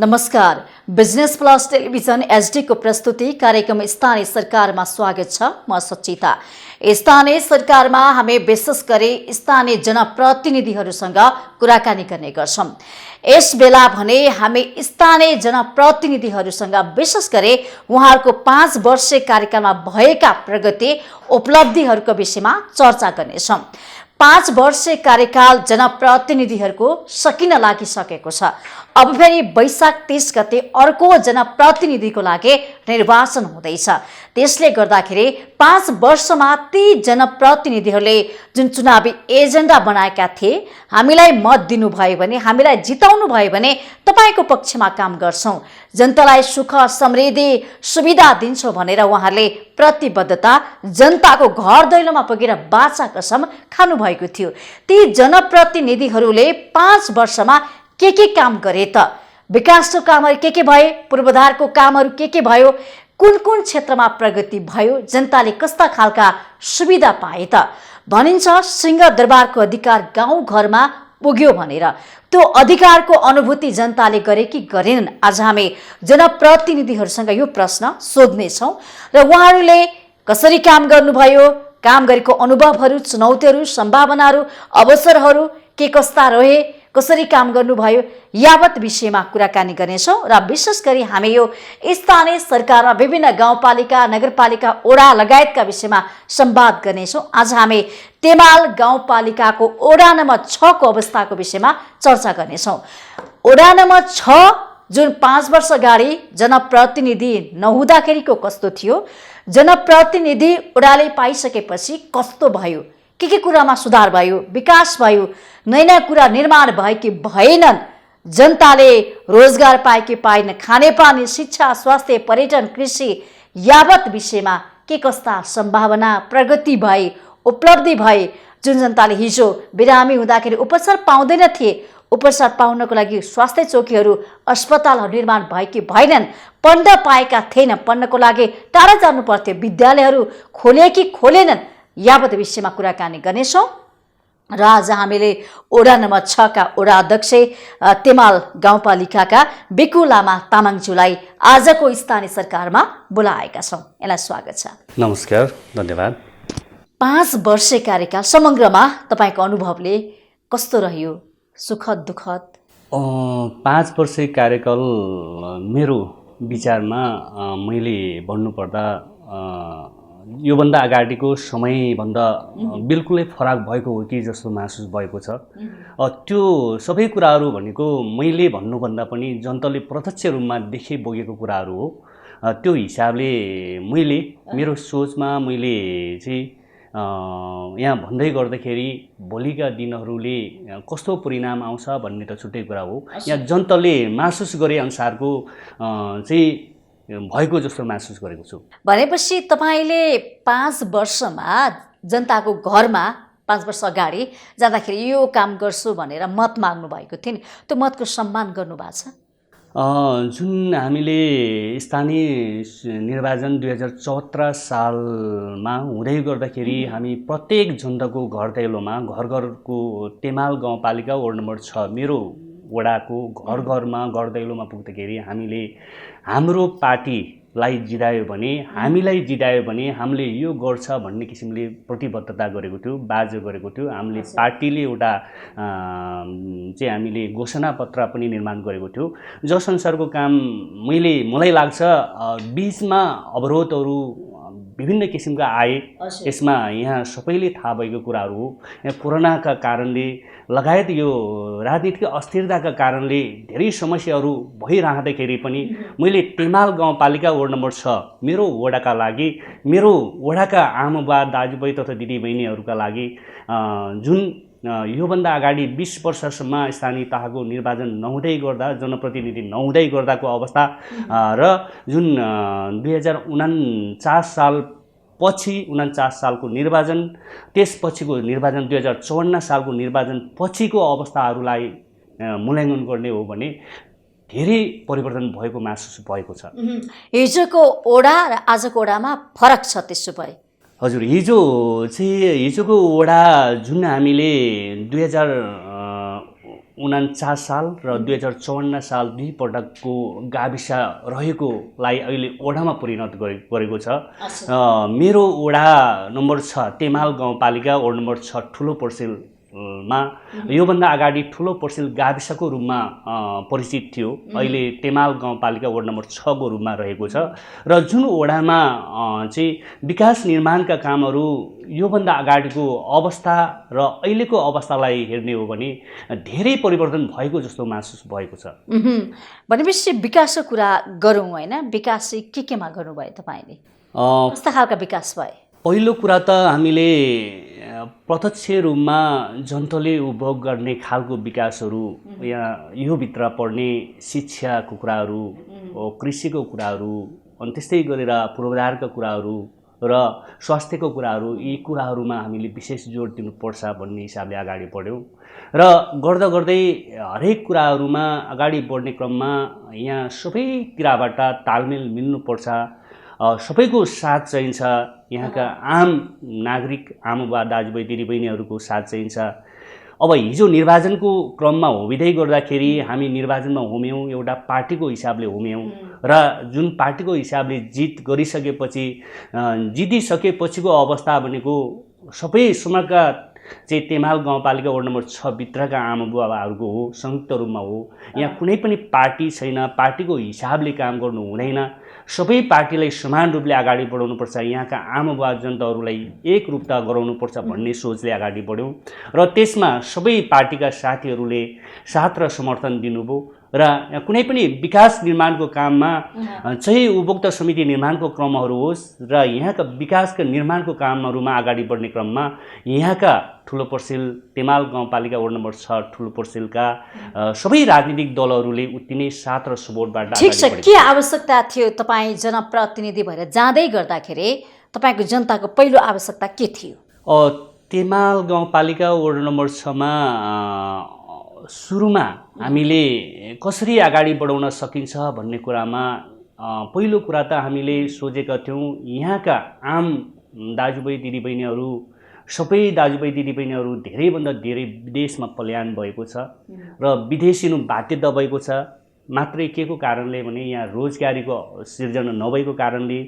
नमस्कार। Business plus television HD को प्रस्तुति कार्यक्रम स्थानीय सरकारमा स्वागत छ। म सचिता। स्थानीय सरकारमा हामी विशेष गरी स्थानीय जनप्रतिनिधिहरूसँग कुराकानी गर्ने गर्छौं। यस बेला भने हामी स्थानीय जनप्रतिनिधिहरूसँग विशेष गरी उहाँहरूको 5 वर्षे कार्यकालमा भएका प्रगति उपलब्धिहरूको विषयमा चर्चा गर्नेछौं। 5 वर्षे कार्यकाल जनप्रतिनिधिहरूको सकिन लागिसकेको छ। अब फेरि वैशाख 30 गते अर्को जनप्रतिनिधिको लागि निर्वाचन हुँदैछ। त्यसले गर्दाखेरि 5 वर्षमा ती जनप्रतिनिधिहरूले जुन चुनावी एजेन्डा बनाएका थिए, हामीलाई मत दिनुभयो भने, हामीलाई जिताउनु भयो भने तपाईको पक्षमा काम गर्छौं, जनतालाई सुख समृद्धि सुविधा दिन्छौं भनेर उहाँहरूले प्रतिबद्धता जनताको घर दैलोमा पुगेर बाचा कसम खानु भएको थियो। ती जनप्रतिनिधिहरूले 5 वर्षमा के काम गरे त? विकासको कामहरू के भए? पूर्वाधारको कामहरू के भयो? कुन कुन क्षेत्रमा प्रगति भयो? जनताले कस्ता खालका सुविधा पाए त? भनिन्छ सिंहदरबारको अधिकार गाउँ घरमा पुग्यो भनेर। त्यो अधिकारको अनुभूति जनताले गरे कि गरेनन्? आज हामी जनप्रतिनिधिहरूसँग यो प्रश्न सोध्नेछौँ र उहाँहरूले कसरी काम गर्नुभयो, काम गरेको अनुभवहरू, चुनौतीहरू, सम्भावनाहरू, अवसरहरू के कस्ता रहे, कसरी काम गर्नुभयो, यावत विषयमा कुराकानी गर्नेछौँ। र विशेष गरी हामी यो स्थानीय सरकारमा विभिन्न गाउँपालिका, नगरपालिका, वडा लगायतका विषयमा संवाद गर्नेछौँ। आज हामी तेमाल गाउँपालिकाको वडा नम्बर 6 को अवस्थाको विषयमा चर्चा गर्नेछौँ। वडा नम्बर 6 जुन 5 वर्ष अगाडि जनप्रतिनिधि नहुँदाखेरिको कस्तो थियो, जनप्रतिनिधि वडाले पाइसकेपछि कस्तो भयो, के कुरामा सुधार भयो, विकास भयो, नयाँ कुरा निर्माण भयो कि भएनन्, जनताले रोजगार पाए कि पाएन, खानेपानी, शिक्षा, स्वास्थ्य, पर्यटन, कृषि यावत विषयमा के कस्ता सम्भावना, प्रगति भए, उपलब्धि भए, जुन जनताले हिजो बिरामी हुँदाखेरि उपचार पाउँदैन थिए, उपचार पाउनको लागि स्वास्थ्य चौकीहरू, अस्पतालहरू निर्माण भए कि भएनन्, पढ्न पाएका थिएन, पढ्नको लागि टाढा जानु पर्थ्यो, विद्यालयहरू खोले कि खोलेनन्, यावत विषयमा कुराकानी गर्नेछौँ। र आज हामीले वडा नम्बर 6 का वडा अध्यक्ष तेमाल गाउँपालिकाका बिकु लामा तामाङज्यूलाई आजको स्थानीय सरकारमा बोलाएका छौँ। यसलाई स्वागत छ। नमस्कार, धन्यवाद। 5 वर्षे कार्यकाल समग्रमा तपाईँको अनुभवले कस्तो रह्यो? सुखद दुःखद? 5 वर्षे कार्यकाल मेरो विचारमा मैले भन्नुपर्दा योभन्दा अगाडिको समयभन्दा बिल्कुलै फरक भएको हो कि जस्तो महसुस भएको छ। त्यो सबै कुराहरू भनेको मैले भन्नुभन्दा पनि जनताले प्रत्यक्ष रूपमा देखे बोकेको कुराहरू हो। त्यो हिसाबले मैले मेरो सोचमा मैले चाहिँ यहाँ भन्दै गर्दाखेरि भोलिका दिनहरूले कस्तो परिणाम आउँछ भन्ने त छुट्टै कुरा हो। यहाँ जनताले महसुस गरे अनुसारको चाहिँ भएको जस्तो महसुस गरेको छु। भनेपछि तपाईँले 5 वर्षमा जनताको घरमा 5 वर्ष अगाडि जाँदाखेरि यो काम गर्छु भनेर मत माग्नु भएको थियो नि, त्यो मतको सम्मान गर्नुभएको छ? जुन हामीले स्थानीय निर्वाचन 2014 सालमा हुँदै गर्दाखेरि हामी प्रत्येक जनताको घर दैलोमा, घर घरको तेमाल गाउँपालिका वडा नम्बर 6 मेरो वडाको घर घरमा, घर दैलोमा पुग्दाखेरि हामीले हाम्रो पार्टीलाई जितायो भने, हामीलाई जितायो भने हामीले यो गर्छ भन्ने किसिमले प्रतिबद्धता गरेको थियो, बाजो गरेको थियो। हामीले पार्टीले एउटा चाहिँ हामीले घोषणापत्र पनि निर्माण गरेको थियो, जस अनुसारको काम मलाई लाग्छ बीचमा अवरोधहरू विभिन्न किसिमका आए। यसमा यहाँ सबैले थाहा भएको कुराहरू हो। यहाँ कोरोनाका कारणले लगायत यो राजनीतिक अस्थिरताका कारणले धेरै समस्याहरू भइरहँदाखेरि पनि मैले तेमाल गाउँपालिका वडा नम्बर 6 मेरो वडाका लागि, मेरो वडाका आमाबा, दाजुभाइ तथा दिदीबहिनीहरूका लागि जुन योभन्दा अगाडि 20 वर्षसम्म स्थानीय तहको निर्वाचन नहुँदै गर्दा, जनप्रतिनिधि नहुँदै गर्दाको अवस्था र जुन 2049 साल पछि 49 सालको निर्वाचन, त्यसपछिको निर्वाचन 2054 सालको निर्वाचन पछिको अवस्थाहरूलाई मूल्याङ्कन गर्ने हो भने धेरै परिवर्तन भएको महसुस भएको छ। हिजोको वडा र आजको वडामा फरक छ त्यसो भए? हजुर, हिजोको वडा जुन हामीले 1949 साल र 2054 साल दुई पटकको गाविस रहेकोलाई अहिले ओडामा परिणत गरेको छ। मेरो ओडा नम्बर 6 तेमाल गाउँपालिका वडा नम्बर 6 ठुलो पर्सेलमा योभन्दा अगाडि ठुलो पर्सेल गाविसको रूपमा परिचित थियो। अहिले तेमाल गाउँपालिका वडा नम्बर 6 को रूपमा रहेको छ र जुन ओडामा चाहिँ विकास निर्माणका कामहरू योभन्दा अगाडिको अवस्था र अहिलेको अवस्थालाई हेर्ने हो भने धेरै परिवर्तन भएको जस्तो महसुस भएको छ। भनेपछि विकासको कुरा गरौँ होइन, विकास चाहिँ केमा गर्नुभयो तपाईँले, कस्ता खालका विकास भए? पहिलो कुरा त हामीले प्रत्यक्ष रूपमा जनताले उपभोग गर्ने खालको विकासहरू यहाँ यो भित्र पर्ने शिक्षाको कुराहरू, कृषिको कुराहरू, अनि त्यस्तै गरेर पूर्वाधारका कुराहरू र स्वास्थ्यको कुराहरू, यी कुराहरूमा हामीले विशेष जोड दिनुपर्छ भन्ने हिसाबले अगाडि बढ्यौँ र गर्दा गर्दै हरेक कुराहरूमा अगाडि बढ्ने क्रममा यहाँ सबैतिरबाट तालमेल मिल्नुपर्छ, सबैको साथ चाहिन्छ, यहाँका आम नागरिक आमाबुवा दाजुभाइ दिदीबहिनीहरूको साथ चाहिन्छ। अब हिजो निर्वाचनको क्रममा होमिँदै गर्दाखेरि हामी निर्वाचनमा होम्यौँ, एउटा पार्टीको हिसाबले होम्यौँ र जुन पार्टीको हिसाबले जितिसकेपछिको अवस्था भनेको सबै समग्र चाहिँ तेमाल गाउँपालिका वडा नम्बर 6 भित्रका आमाबुवाहरूको हो, संयुक्त रूपमा हो। यहाँ कुनै पनि पार्टी छैन, पार्टीको हिसाबले काम गर्नु हुँदैन, सबै पार्टीलाई समान रूपले अगाडि बढाउनुपर्छ, यहाँका आमाबुवा जनताहरूलाई एकरूपता गराउनुपर्छ भन्ने सोचले अगाडि बढ्यौँ र त्यसमा सबै पार्टीका साथीहरूले साथ र समर्थन दिनुभयो र कुनै पनि विकास निर्माणको काममा चाहिँ उपभोक्ता समिति निर्माणको क्रमहरू होस् र यहाँका विकासका निर्माणको कामहरूमा अगाडि बढ्ने क्रममा यहाँका ठुलो पर्सेल तेमाल गाउँपालिका वडा नम्बर 6 ठुलो पर्सेलका सबै राजनीतिक दलहरूले उति नै साथ र सपोर्टबाट ठिक छ। के आवश्यकता थियो तपाईँ जनप्रतिनिधि भएर जाँदै गर्दाखेरि तपाईँको जनताको पहिलो आवश्यकता के थियो? तेमाल गाउँपालिका वडा नम्बर 6 मा सुरुमा हामीले कसरी अगाडि बढाउन सकिन्छ भन्ने कुरामा पहिलो कुरा त हामीले सोचेका थियौँ यहाँका आम दाजुभाइ दिदीबहिनीहरू, सबै दाजुभाइ दिदीबहिनीहरू धेरैभन्दा धेरै विदेशमा पलायन भएको छ र विदेशिनु बाध्यता भएको छ। मात्रै के को कारणले भने यहाँ रोजगारीको सिर्जना नभएको कारणले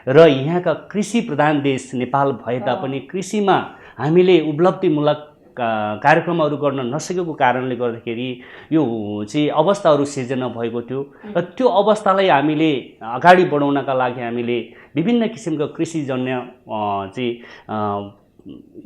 र यहाँका कृषि प्रधान देश नेपाल भए तापनि कृषिमा हामीले उपलब्धिमूलक कार्यक्रमहरू गर्न नसकेको कारणले गर्दाखेरि यो चाहिँ अवस्थाहरू सिर्जना भएको थियो र त्यो अवस्थालाई हामीले अगाडि बढाउनका लागि हामीले विभिन्न किसिमका कृषिजन्य चाहिँ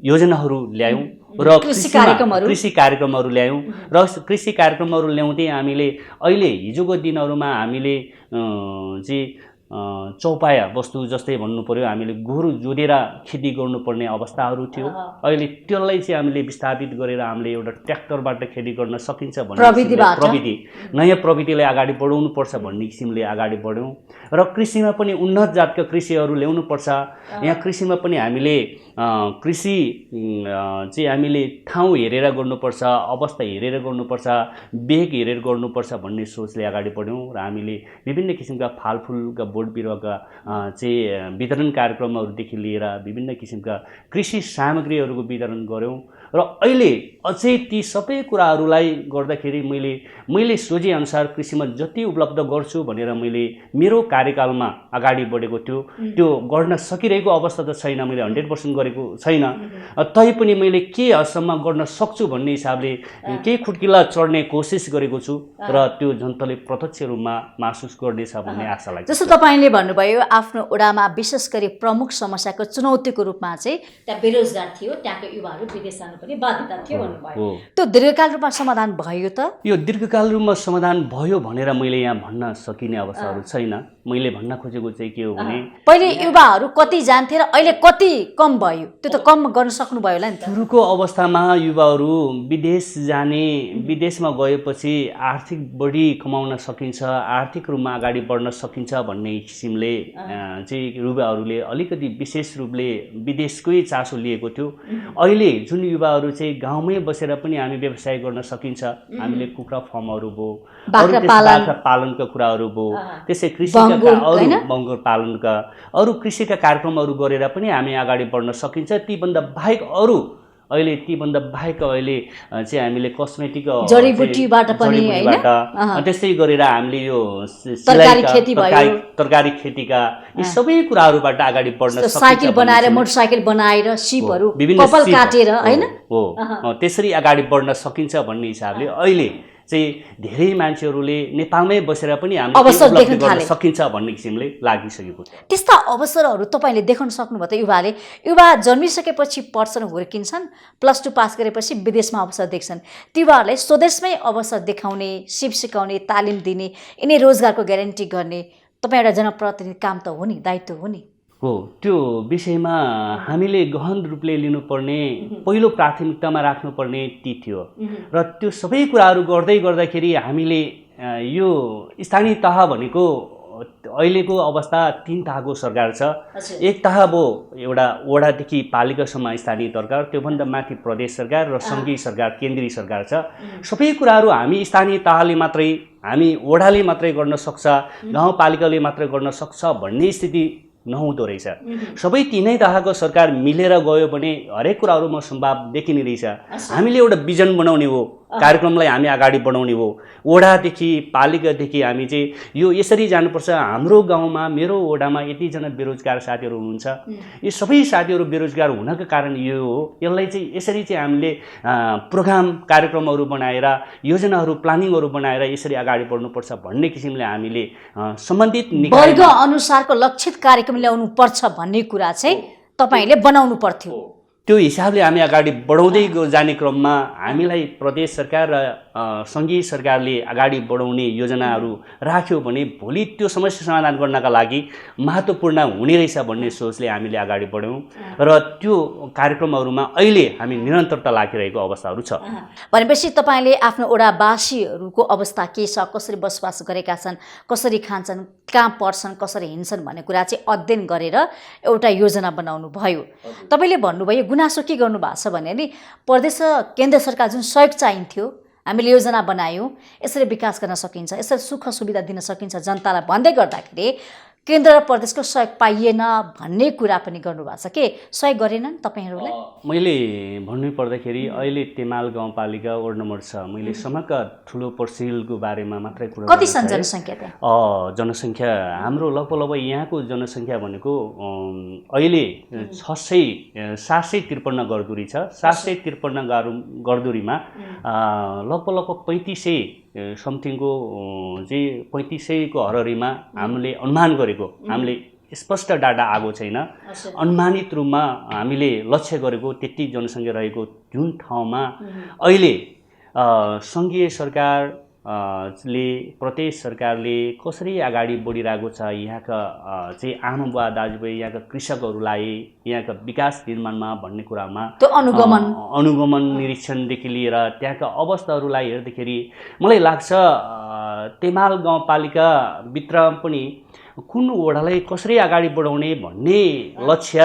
योजनाहरू ल्यायौँ र कृषि कार्यक्रमहरू ल्यायौँ र कृषि कार्यक्रमहरू ल्याउँदै हामीले अहिले हिजोको दिनहरूमा हामीले चाहिँ चौपाया वस्तु जस्तै भन्नु पर्यो हामीले गोरु जोडेर खेती गर्नुपर्ने अवस्थाहरू थियो। अहिले त्यसलाई चाहिँ हामीले विस्थापित गरेर हामीले एउटा ट्र्याक्टरबाट खेती गर्न सकिन्छ भन्ने नयाँ प्रविधिलाई अगाडि बढाउनु पर्छ भन्ने किसिमले अगाडि बढ्यौँ र कृषिमा पनि उन्नत जातका कृषिहरू ल्याउनु पर्छ। यहाँ कृषिमा पनि हामीले कृषि चाहिँ हामीले ठाउँ हेरेर गर्नुपर्छ, अवस्था हेरेर गर्नुपर्छ, बेग हेरेर गर्नुपर्छ भन्ने सोचले अगाडि बढ्यौँ र हामीले विभिन्न किसिमका फालफुलका बोट बिरुवाका चाहिँ वितरण कार्यक्रमहरूदेखि लिएर विभिन्न किसिमका कृषि सामग्रीहरूको वितरण गऱ्यौँ र अहिले अझै ती सबै कुराहरूलाई गर्दाखेरि मैले सोचेअनुसार कृषिमा जति उपलब्ध गर्छु भनेर मैले मेरो कार्यकालमा अगाडि बढेको थियो त्यो गर्न सकिरहेको अवस्था त छैन, मैले 100% गरेको छैन, तैपनि मैले के हदसम्म गर्न सक्छु भन्ने हिसाबले केही खुट्किला चढ्ने कोसिस गरेको छु र त्यो जनताले प्रत्यक्ष रूपमा महसुस गर्नेछ भन्ने आशा लाग्छ। जस्तो तपाईँले भन्नुभयो आफ्नो ओडामा विशेष गरी प्रमुख समस्याको चुनौतीको रूपमा चाहिँ त्यहाँ बेरोजगार थियो, त्यहाँको युवाहरू विदेश जानु पनि बाध्यता थियो भन्नुभयो। त्यो दीर्घकाल रूपमा समाधान भयो त? यो दीर्घकाल रूपमा समाधान भयो भनेर मैले यहाँ भन्न सकिने अवस्थाहरू छैन। मैले भन्न खोजेको चाहिँ के हो भने पहिले युवाहरू कति जान्थे र अहिले कति कम भयो, त्यो त कम गर्न सक्नुभयो होला नि त? सुरुको अवस्थामा युवाहरू विदेश जाने, विदेशमा गएपछि आर्थिक बढी कमाउन सकिन्छ, आर्थिक रूपमा अगाडि बढ्न सकिन्छ भन्ने किसिमले चाहिँ युवाहरूले अलिकति विशेष रूपले विदेशकै चासो लिएको थियो। अहिले जुन युवाहरू चाहिँ गाउँमै बसेर पनि हामी व्यवसाय गर्न सकिन्छ, हामीले कुखुरा फर्महरू भयो, बाख्रा पालनका कुराहरू भयो, त्यसै कृषिका अरू बङ्गुर पालनका अरू कृषिका कार्यक्रमहरू गरेर पनि हामी अगाडि बढ्न सकिन्छ। तीभन्दा बाहेक अरू अहिले तीभन्दा बाहेक अहिले चाहिँ हामीले कस्मेटिक जडीबुटीबाट पनि हैन त्यस्तै गरेर हामीले यो तरकारी खेती भयो, तरकारी खेतीका यी सबै कुराहरूबाट अगाडि बढ्न सकिन्छ। साइकल बनाएर मोटरसाइकल बनाएर सिपहरू कपाल काटेर हैन हो त्यसरी अगाडि बढ्न सकिन्छ भन्ने हिसाबले अहिले चाहिँ धेरै मान्छेहरूले नेपालमै बसेर पनि हामीले अवसर देख्न गर्न थाले सकिन्छ भन्ने किसिमले लागिसकेको छ। त्यस्ता अवसरहरू तपाईँले देख्न सक्नुभयो त युवाले? युवा जन्मिसकेपछि पढ्छन्, हुर्किन्छन्, +2 पास गरेपछि विदेशमा अवसर देख्छन्। ती युवाहरूलाई स्वदेशमै अवसर देखाउने, सिप सिकाउने, तालिम दिने, यिनै रोजगारको ग्यारेन्टी गर्ने तपाईँ एउटा जनप्रतिनिधि काम त हो नि, दायित्व हो नि। हो, त्यो विषयमा हामीले गहन रूपले लिनुपर्ने, पहिलो प्राथमिकतामा राख्नुपर्ने ती थियो र त्यो सबै कुराहरू गर्दै गर्दाखेरि हामीले यो स्थानीय तह भनेको अहिलेको अवस्था 3 तहको सरकार छ। एक तह भयो एउटा वडादेखि पालिकासम्म स्थानीय सरकार, त्योभन्दा माथि प्रदेश सरकार र सङ्घीय सरकार, केन्द्रीय सरकार छ। सबै कुराहरू हामी स्थानीय तहले मात्रै, हामी वडाले मात्रै गर्न सक्छ, गाउँपालिकाले मात्रै गर्न सक्छ भन्ने स्थिति नहुँदो रहेछ। सबै तीनै तहको सरकार मिलेर गयो भने हरेक कुराहरूमा सम्भव देखिने रहेछ। हामीले एउटा विजन बनाउने हो, कार्यक्रमलाई हामी अगाडि बढाउने हो। वडादेखि पालिकादेखि हामी चाहिँ यो यसरी जानुपर्छ। हाम्रो गाउँमा, मेरो वडामा यतिजना बेरोजगार साथीहरू हुनुहुन्छ, यी सबै साथीहरू बेरोजगार हुनको कारण यो हो। यसलाई चाहिँ यसरी चाहिँ हामीले प्रोग्राम कार्यक्रमहरू बनाएर, योजनाहरू, प्लानिङहरू बनाएर यसरी अगाडि बढ्नुपर्छ भन्ने किसिमले हामीले सम्बन्धित वर्ग अनुसारको लक्षित कार्यक्रम ल्याउनु पर्छ भन्ने कुरा चाहिँ तपाईँले बनाउनु पर्थ्यो। त्यो हिसाबले हामी अगाडि बढाउँदै जाने क्रममा हामीलाई प्रदेश सरकार र सङ्घीय सरकारले अगाडि बढाउने योजनाहरू राख्यो भने भोलि त्यो समस्या समाधान गर्नका लागि महत्त्वपूर्ण हुने रहेछ भन्ने सोचले हामीले अगाडि बढ्यौँ र त्यो कार्यक्रमहरूमा अहिले हामी निरन्तरता लागिरहेको अवस्थाहरू छ। भनेपछि तपाईँले आफ्नो वडावासीहरूको अवस्था के छ, कसरी बसोबास गरेका छन्, कसरी खान्छन्, कहाँ पढ्छन्, कसरी हिँड्छन् भन्ने कुरा चाहिँ अध्ययन गरेर एउटा योजना बनाउनु भयो। तपाईँले भन्नुभयो गुनासो के गर्नुभएको छ भने नि प्रदेश र केन्द्र सरकार जुन सहयोग चाहिन्थ्यो, हामीले योजना बनायौँ, यसरी विकास गर्न सकिन्छ, यसरी सुख सुविधा दिन सकिन्छ जनतालाई भन्दै गर्दाखेरि केन्द्र र प्रदेशको सहयोग पाइएन भन्ने कुरा पनि गर्नुभएको छ के? सहयोग गरेनन् तपाईँहरूलाई? मैले भन्नु पर्दाखेरि अहिले तेमाल गाउँपालिका वडा नम्बर 6 मैले समग्र ठुलो पर्सिलको बारेमा मात्रै कुरा कति छन् जनसङ्ख्या त्यहाँ? जनसङ्ख्या हाम्रो लगभग यहाँको जनसङ्ख्या भनेको अहिले 753 घरधुरी छ। 753 घरधुरीमा लगभग 3500 समथिङको चाहिँ 3500को हरहरीमा हामीले अनुमान गरेको, हामीले स्पष्ट डाटा आएको छैन, अनुमानित रूपमा हामीले लक्ष्य गरेको त्यति जनसङ्ख्या रहेको जुन ठाउँमा अहिले सङ्घीय सरकार ले प्रदेश सरकारले कसरी अगाडि बढिरहेको छ, यहाँका चाहिँ आमा बुवा दाजुभाइ, यहाँका कृषकहरूलाई यहाँका विकास निर्माणमा भन्ने कुरामा त्यो अनुगमन निरीक्षणदेखि लिएर त्यहाँका अवस्थाहरूलाई हेर्दाखेरि मलाई लाग्छ तेमाल गाउँपालिका भित्र पनि कुन वडालाई कसरी अगाडि बढाउने भन्ने लक्ष्य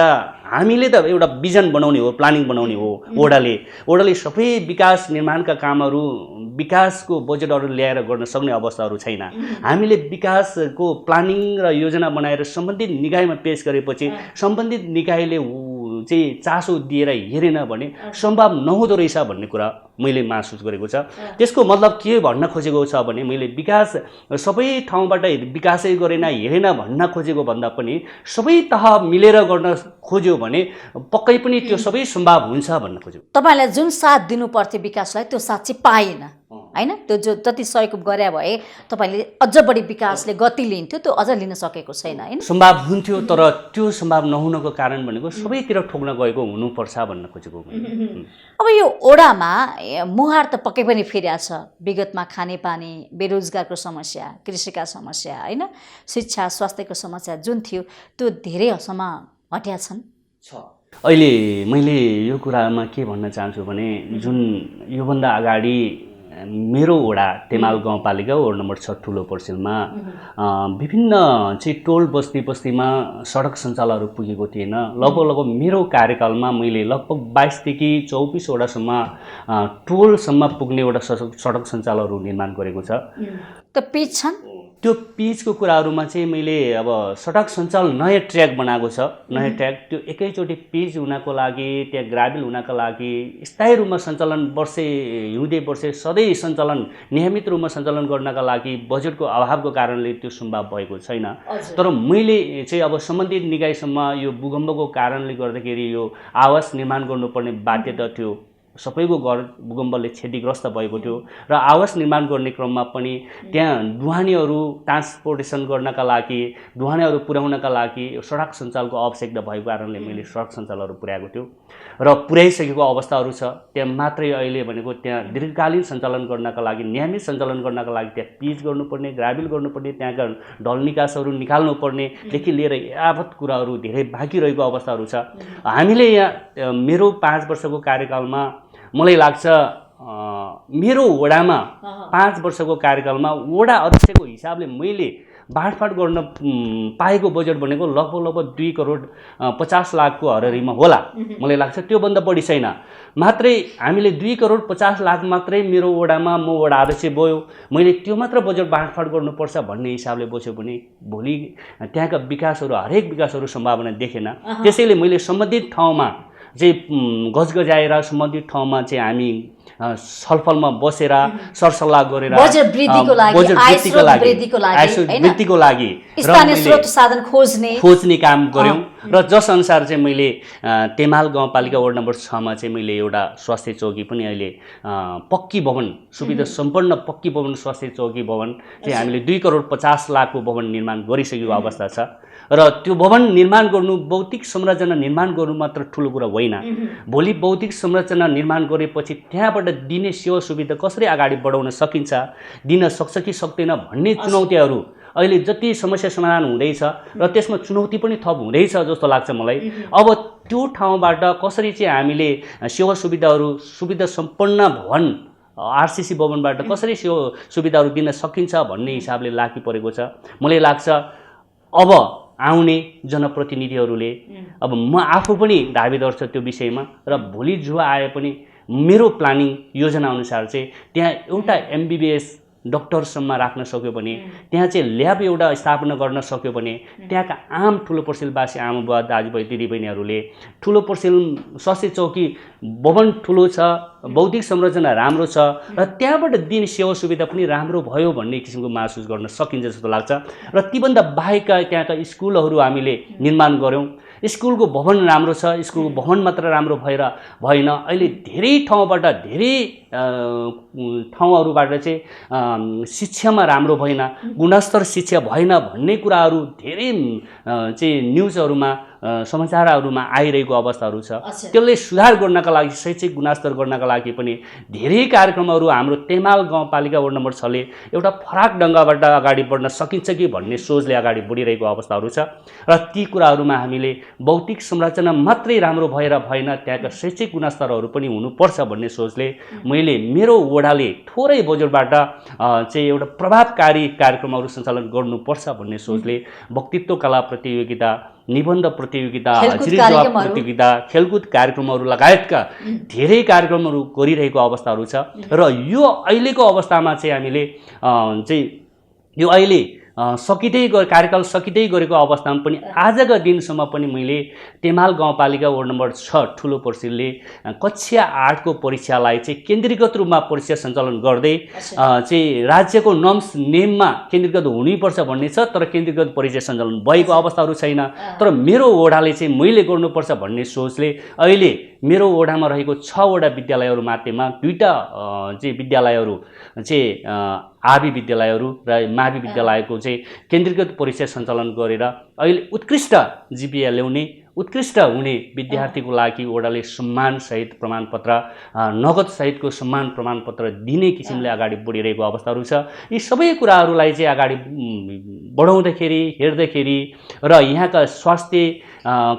हामीले त एउटा विजन बनाउने हो, प्लानिङ बनाउने हो। वडाले सबै विकास निर्माणका कामहरू, विकासको बजेटहरू ल्याएर गर्न सक्ने अवस्थाहरू छैन। हामीले विकासको प्लानिङ र योजना बनाएर सम्बन्धित निकायमा पेश गरेपछि सम्बन्धित निकायले चाहिँ चासो दिएर हेरेन भने सम्भव नहुँदो रहेछ भन्ने कुरा मैले महसुस गरेको छ। त्यसको मतलब के भन्न खोजेको छ भने मैले विकास सबै ठाउँबाट विकासै गरेन हेरेन भन्न खोजेको भन्दा पनि सबै तह मिलेर गर्न खोज्यो भने पक्कै पनि त्यो सबै सम्भव हुन्छ भन्न खोजेको। तपाईलाई जुन साथ दिनु पर्थ्यो विकासलाई त्यो साथ चाहिँ पाएन हैन? त्यो जो जति सहयोग गरे भए तपाईले अझ बढी विकासले गति लिन्थ्यो, त्यो अझ लिन सकेको छैन हैन? सम्भव हुन्थ्यो तर त्यो सम्भव नहुनको कारण भनेको सबैतिर ठोक्न गएको हुनुपर्छ भन्न खोजेको। अब यो ओडामा मुहार त पक्कै पनि फेरिया छ। विगतमा खानेपानी, बेरोजगारको समस्या, कृषिका समस्या हैन, शिक्षा स्वास्थ्यको समस्या जुन थियो त्यो धेरै हदसम्म हट्या छन्। अहिले मैले यो कुरामा के भन्न चाहन्छु भने जुन योभन्दा अगाडि मेरो वडा तेमाल गाउँपालिका वडा नम्बर 6 ठुलो पर्सिलमा विभिन्न चाहिँ टोल बस्तीमा सडक सञ्जालहरू पुगेको थिएन। लगभग मेरो कार्यकालमा मैले लगभग 22 देखि 24 वडासम्म टोलसम्म पुग्ने एउटा सडक सञ्जालहरू निर्माण गरेको छ। त पिच छन् त्यो पिचको कुराहरूमा चाहिँ मैले अब सडक सञ्चालन नयाँ ट्र्याक बनाएको छ, नयाँ ट्र्याक त्यो एकैचोटि पिच हुनको लागि, त्यहाँ ग्राभल हुनका लागि स्थायी रूपमा सञ्चालन वर्षे हिउँदे वर्षे सधैँ सञ्चालन नियमित रूपमा सञ्चालन गर्नका लागि बजेटको अभावको कारणले त्यो सम्भव भएको छैन। तर मैले चाहिँ अब सम्बन्धित निकायसम्म यो भूकम्पको कारणले गर्दाखेरि यो आवास निर्माण गर्नुपर्ने बाध्यता थियो, सबैको घर भूकम्पले क्षतिग्रस्त भएको थियो र आवास निर्माण गर्ने क्रममा पनि त्यहाँ ढुवानीहरू ट्रान्सपोर्टेसन गर्नका लागि, ढुवानीहरू पुर्याउनका लागि सडक सञ्जालको आवश्यकता भएको कारणले मैले सडक सञ्जालहरू पुर्याएको थियो र पुर्याइसकेको अवस्थाहरू छ। त्यहाँ मात्रै अहिले भनेको त्यहाँ दीर्घकालीन सञ्चालन गर्नका लागि, नियमित सञ्चालन गर्नका लागि त्यहाँ पिच गर्नुपर्ने, ग्राभल गर्नुपर्ने, त्यहाँका ढल निकासहरू निकाल्नुपर्नेदेखि लिएर यावत कुराहरू धेरै बाँकी रहेको अवस्थाहरू छ। हामीले यहाँ मेरो 5 वर्षको कार्यकालमा मलाई लाग्छ मेरो वडामा 5 वर्षको कार्यकालमा वडा अध्यक्षको हिसाबले मैले बाँडफाँड गर्न पाएको बजेट भनेको लगभग 2 करोड 50 लाखको हरहरीमा होला। मलाई लाग्छ त्योभन्दा बढी छैन। मात्रै हामीले 2 करोड 50 लाख मात्रै मेरो वडामा म वडा अध्यक्ष भयो, मैले त्यो मात्र बजेट बाँडफाँड गर्नुपर्छ भन्ने हिसाबले बस्यो भने भोलि त्यहाँका विकासहरू, हरेक विकासहरू सम्भावना देखेन। त्यसैले मैले सम्बन्धित ठाउँमा चाहिँ गजगजाएर सम्बन्धित ठाउँमा चाहिँ हामी छलफलमा बसेर सरसल्लाह गरेर बजेट वृद्धिको लागि स्थानीय स्रोत साधन खोज्ने काम गर्यौं र जस अनुसार चाहिँ मैले तेमाल गाउँपालिका वार्ड नम्बर 6 मा चाहिँ मैले एउटा स्वास्थ्य चौकी पनि अहिले पक्की भवन, सुविधा सम्पन्न पक्की भवन स्वास्थ्य चौकी भवन चाहिँ हामीले 2 करोड 50 लाखको भवन निर्माण गरिसकेको अवस्था छ र त्यो भवन निर्माण गर्नु, भौतिक संरचना निर्माण गर्नु मात्र ठुलो कुरा होइन। भोलि भौतिक संरचना निर्माण गरेपछि त्यहाँबाट दिने सेवा सुविधा कसरी अगाडि बढाउन सकिन्छ, दिन सक्छ कि सक्दैन भन्ने चुनौतीहरू अहिले जति समस्या समाधान हुँदैछ र त्यसमा चुनौती पनि थप हुँदैछ जस्तो लाग्छ मलाई। अब त्यो ठाउँबाट कसरी चाहिँ हामीले सेवा सुविधाहरू, सुविधा सम्पन्न भवन आरसीसी भवनबाट कसरी सेवा सुविधाहरू दिन सकिन्छ भन्ने हिसाबले लागि परेको छ। मलाई लाग्छ अब आउने जनप्रतिनिधिहरूले, अब म आफू पनि दाबीदार छ त्यो विषयमा र भोलि जो आए पनि मेरो प्लानिङ योजना अनुसार चाहिँ त्यहाँ एउटा एमबीबीएस डाक्टरसम्म राख्न सक्यो भने, त्यहाँ चाहिँ ल्याब एउटा स्थापना गर्न सक्यो भने त्यहाँका आम ठुलो पर्सेलवासी आमाबुवा दाजुभाइ दिदीबहिनीहरूले ठुलो पर्सेल स्वास्थ्य चौकी भवन ठुलो छ, भौतिक संरचना राम्रो छ र त्यहाँबाट दिने सेवा सुविधा पनि राम्रो भयो भन्ने किसिमको महसुस गर्न सकिन्छ जस्तो लाग्छ। र तीभन्दा बाहेकका त्यहाँका स्कुलहरू हामीले निर्माण गऱ्यौँ। स्कुलको भवन राम्रो छ, स्कुलको भवन मात्र राम्रो भएन, अहिले धेरै ठाउँबाट, धेरै ठाउँहरूबाट चाहिँ शिक्षामा राम्रो भएन, गुणस्तर शिक्षा भएन भन्ने कुराहरू धेरै चाहिँ न्युजहरूमा, समाचारहरूमा आइरहेको अवस्थाहरू छ। त्यसले सुधार गर्नका लागि, शैक्षिक गुणस्तर गर्नका लागि पनि धेरै कार्यक्रमहरू हाम्रो तेमाल गाउँपालिका वार्ड नम्बर 6 ले एउटा फरक ढङ्गबाट अगाडि बढ्न सकिन्छ कि भन्ने सोचले अगाडि बढिरहेको अवस्थाहरू छ र ती कुराहरूमा हामीले भौतिक संरचना मात्रै राम्रो भएर भएन, त्यहाँका शैक्षिक गुणस्तरहरू पनि हुनुपर्छ भन्ने सोचले मैले मेरो वडाले थोरै बजेटबाट चाहिँ एउटा प्रभावकारी कार्यक्रमहरू सञ्चालन गर्नुपर्छ भन्ने सोचले वक्तित्व कला प्रतियोगिता, निबन्ध प्रतियोगिता, हाजिरी जवाब प्रतियोगिता, खेलकुद कार्यक्रमहरू लगायतका धेरै कार्यक्रमहरू गरिरहेको अवस्थाहरू छ र यो अहिलेको अवस्थामा चाहिँ हामीले चाहिँ यो अहिले कार्यकाल सकिँदै गरेको अवस्थामा पनि आजका दिनसम्म पनि मैले तेमाल गाउँपालिका वार्ड नम्बर 6 ठुलो पर्सेलले कक्षा 8 को परीक्षालाई चाहिँ केन्द्रीकृत रूपमा परीक्षा सञ्चालन गर्दै चाहिँ राज्यको नर्म्स नेममा केन्द्रीकृत हुनुपर्छ भन्ने छ, तर केन्द्रीकृत परीक्षा सञ्चालन भएको अवस्थाहरू छैन। तर मेरो वडाले चाहिँ मैले गर्नुपर्छ भन्ने सोचले अहिले मेरो वडामा रहेको 6 वटा विद्यालयहरू मध्येमा 2टा चाहिँ विद्यालयहरू चाहिँ आबी विद्यालयहरू र मावि विद्यालयको चाहिँ केन्द्रीकृत परीक्षा सञ्चालन गरेर अहिले उत्कृष्ट जीपीए ल्याउने, उत्कृष्ट हुने विद्यार्थीको लागि वडाले सम्मानसहित प्रमाणपत्र, नगद सहितको सम्मान प्रमाणपत्र दिने किसिमले अगाडि बढिरहेको अवस्थाहरू छ। यी सबै कुराहरूलाई चाहिँ अगाडि बढाउँदाखेरि, हेर्दाखेरि र यहाँका स्वास्थ्य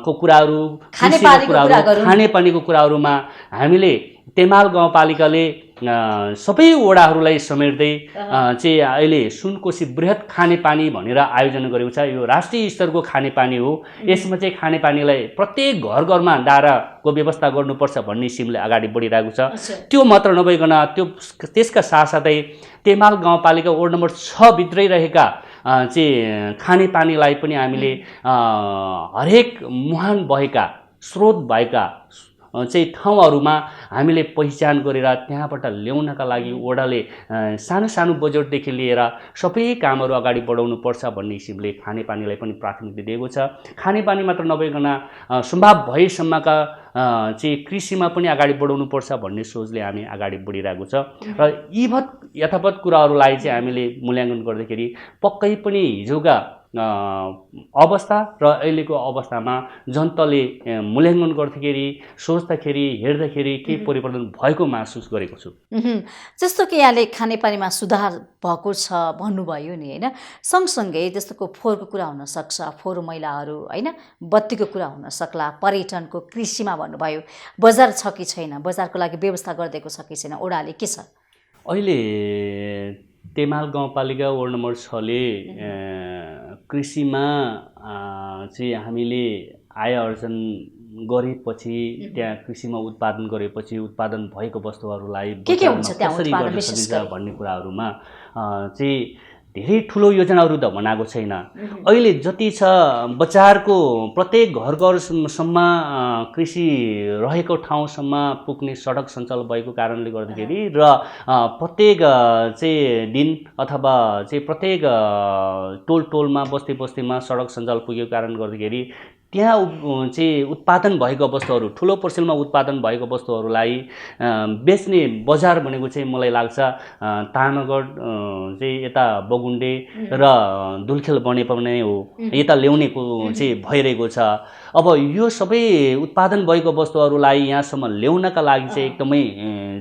को कुराहरू, खानेपानीको कुराहरूमा हामीले तेमाल गाउँपालिकाले सबै वडाहरूलाई समेट्दै चाहिँ अहिले सुनकोशी बृहत खानेपानी भनेर आयोजना गरेको छ। यो राष्ट्रिय स्तरको खानेपानी हो। यसमा चाहिँ खानेपानीलाई प्रत्येक घर घरमा दाराको व्यवस्था गर्नुपर्छ भन्ने किसिमले अगाडि बढिरहेको छ। त्यो मात्र नभइकन त्यसका साथसाथै तेमाल गाउँपालिका वार्ड नम्बर 6 भित्रै रहेका चाहिँ खानेपानीलाई पनि हामीले हरेक मुहान भएका स्रोत भएका चाहिँ ठाउँहरूमा हामीले पहिचान गरेर त्यहाँबाट ल्याउनका लागि वडाले सानो सानो बजेटदेखि लिएर सबै कामहरू अगाडि बढाउनु पर्छ भन्ने किसिमले खानेपानीलाई पनि प्राथमिकता दिएको छ। खानेपानी मात्र नभइकन सम्भव भएसम्मका चाहिँ कृषिमा पनि अगाडि बढाउनु पर्छ भन्ने सोचले हामी अगाडि बढिरहेको छ र यथावत कुराहरूलाई चाहिँ हामीले मूल्याङ्कन गर्दाखेरि पक्कै पनि हिजोका अवस्था र अहिलेको अवस्थामा जनताले मूल्याङ्कन गर्दाखेरि सोच्दाखेरि हेर्दाखेरि के परिवर्तन भएको महसुस गरेको छु। जस्तो कि यहाँले खानेपानीमा सुधार भएको छ भन्नुभयो नि होइन, सँगसँगै जस्तोको फोहोरको कुरा हुनसक्छ, फोहोर मैलाहरू होइन, बत्तीको कुरा हुन सक्ला, पर्यटनको, कृषिमा भन्नुभयो, बजार छ कि छैन, बजारको लागि व्यवस्था गरिदिएको छ कि छैन, ओडाले के छ? अहिले तेमाल गाउँपालिका वार्ड नम्बर 6 ले कृषिमा चाहिँ हामीले आय अर्जन गरेपछि त्यहाँ कृषिमा उत्पादन गरेपछि उत्पादन भएको वस्तुहरूलाई के हुन्छ त्यहाँ कसरी उत्पादन गर्न विशेष सकिन्छ भन्ने कुराहरूमा चाहिँ धेरै ठुलो योजनाहरू त बनाएको छैन। अहिले जति छ बजारको प्रत्येक घर घरसम्म कृषि रहेको ठाउँसम्म पुग्ने सडक सञ्चालन भएको कारणले गर्दाखेरि र प्रत्येक चाहिँ दिन अथवा चाहिँ प्रत्येक टोल टोलमा बस्ती बस्तीमा सडक सञ्जाल पुगेको कारणले गर्दाखेरि त्यहाँ चाहिँ उत्पादन भएको वस्तुहरू ठुलो पर्सेलमा उत्पादन भएको वस्तुहरूलाई बेच्ने बजार भनेको चाहिँ मलाई लाग्छ तामागढ चाहिँ यता बगुन्डे र दुलखेल बनेपाउने हो, यता ल्याउनेको चाहिँ भइरहेको छ। अब यो सबै उत्पादन भएको वस्तुहरूलाई यहाँसम्म ल्याउनका लागि चाहिँ एकदमै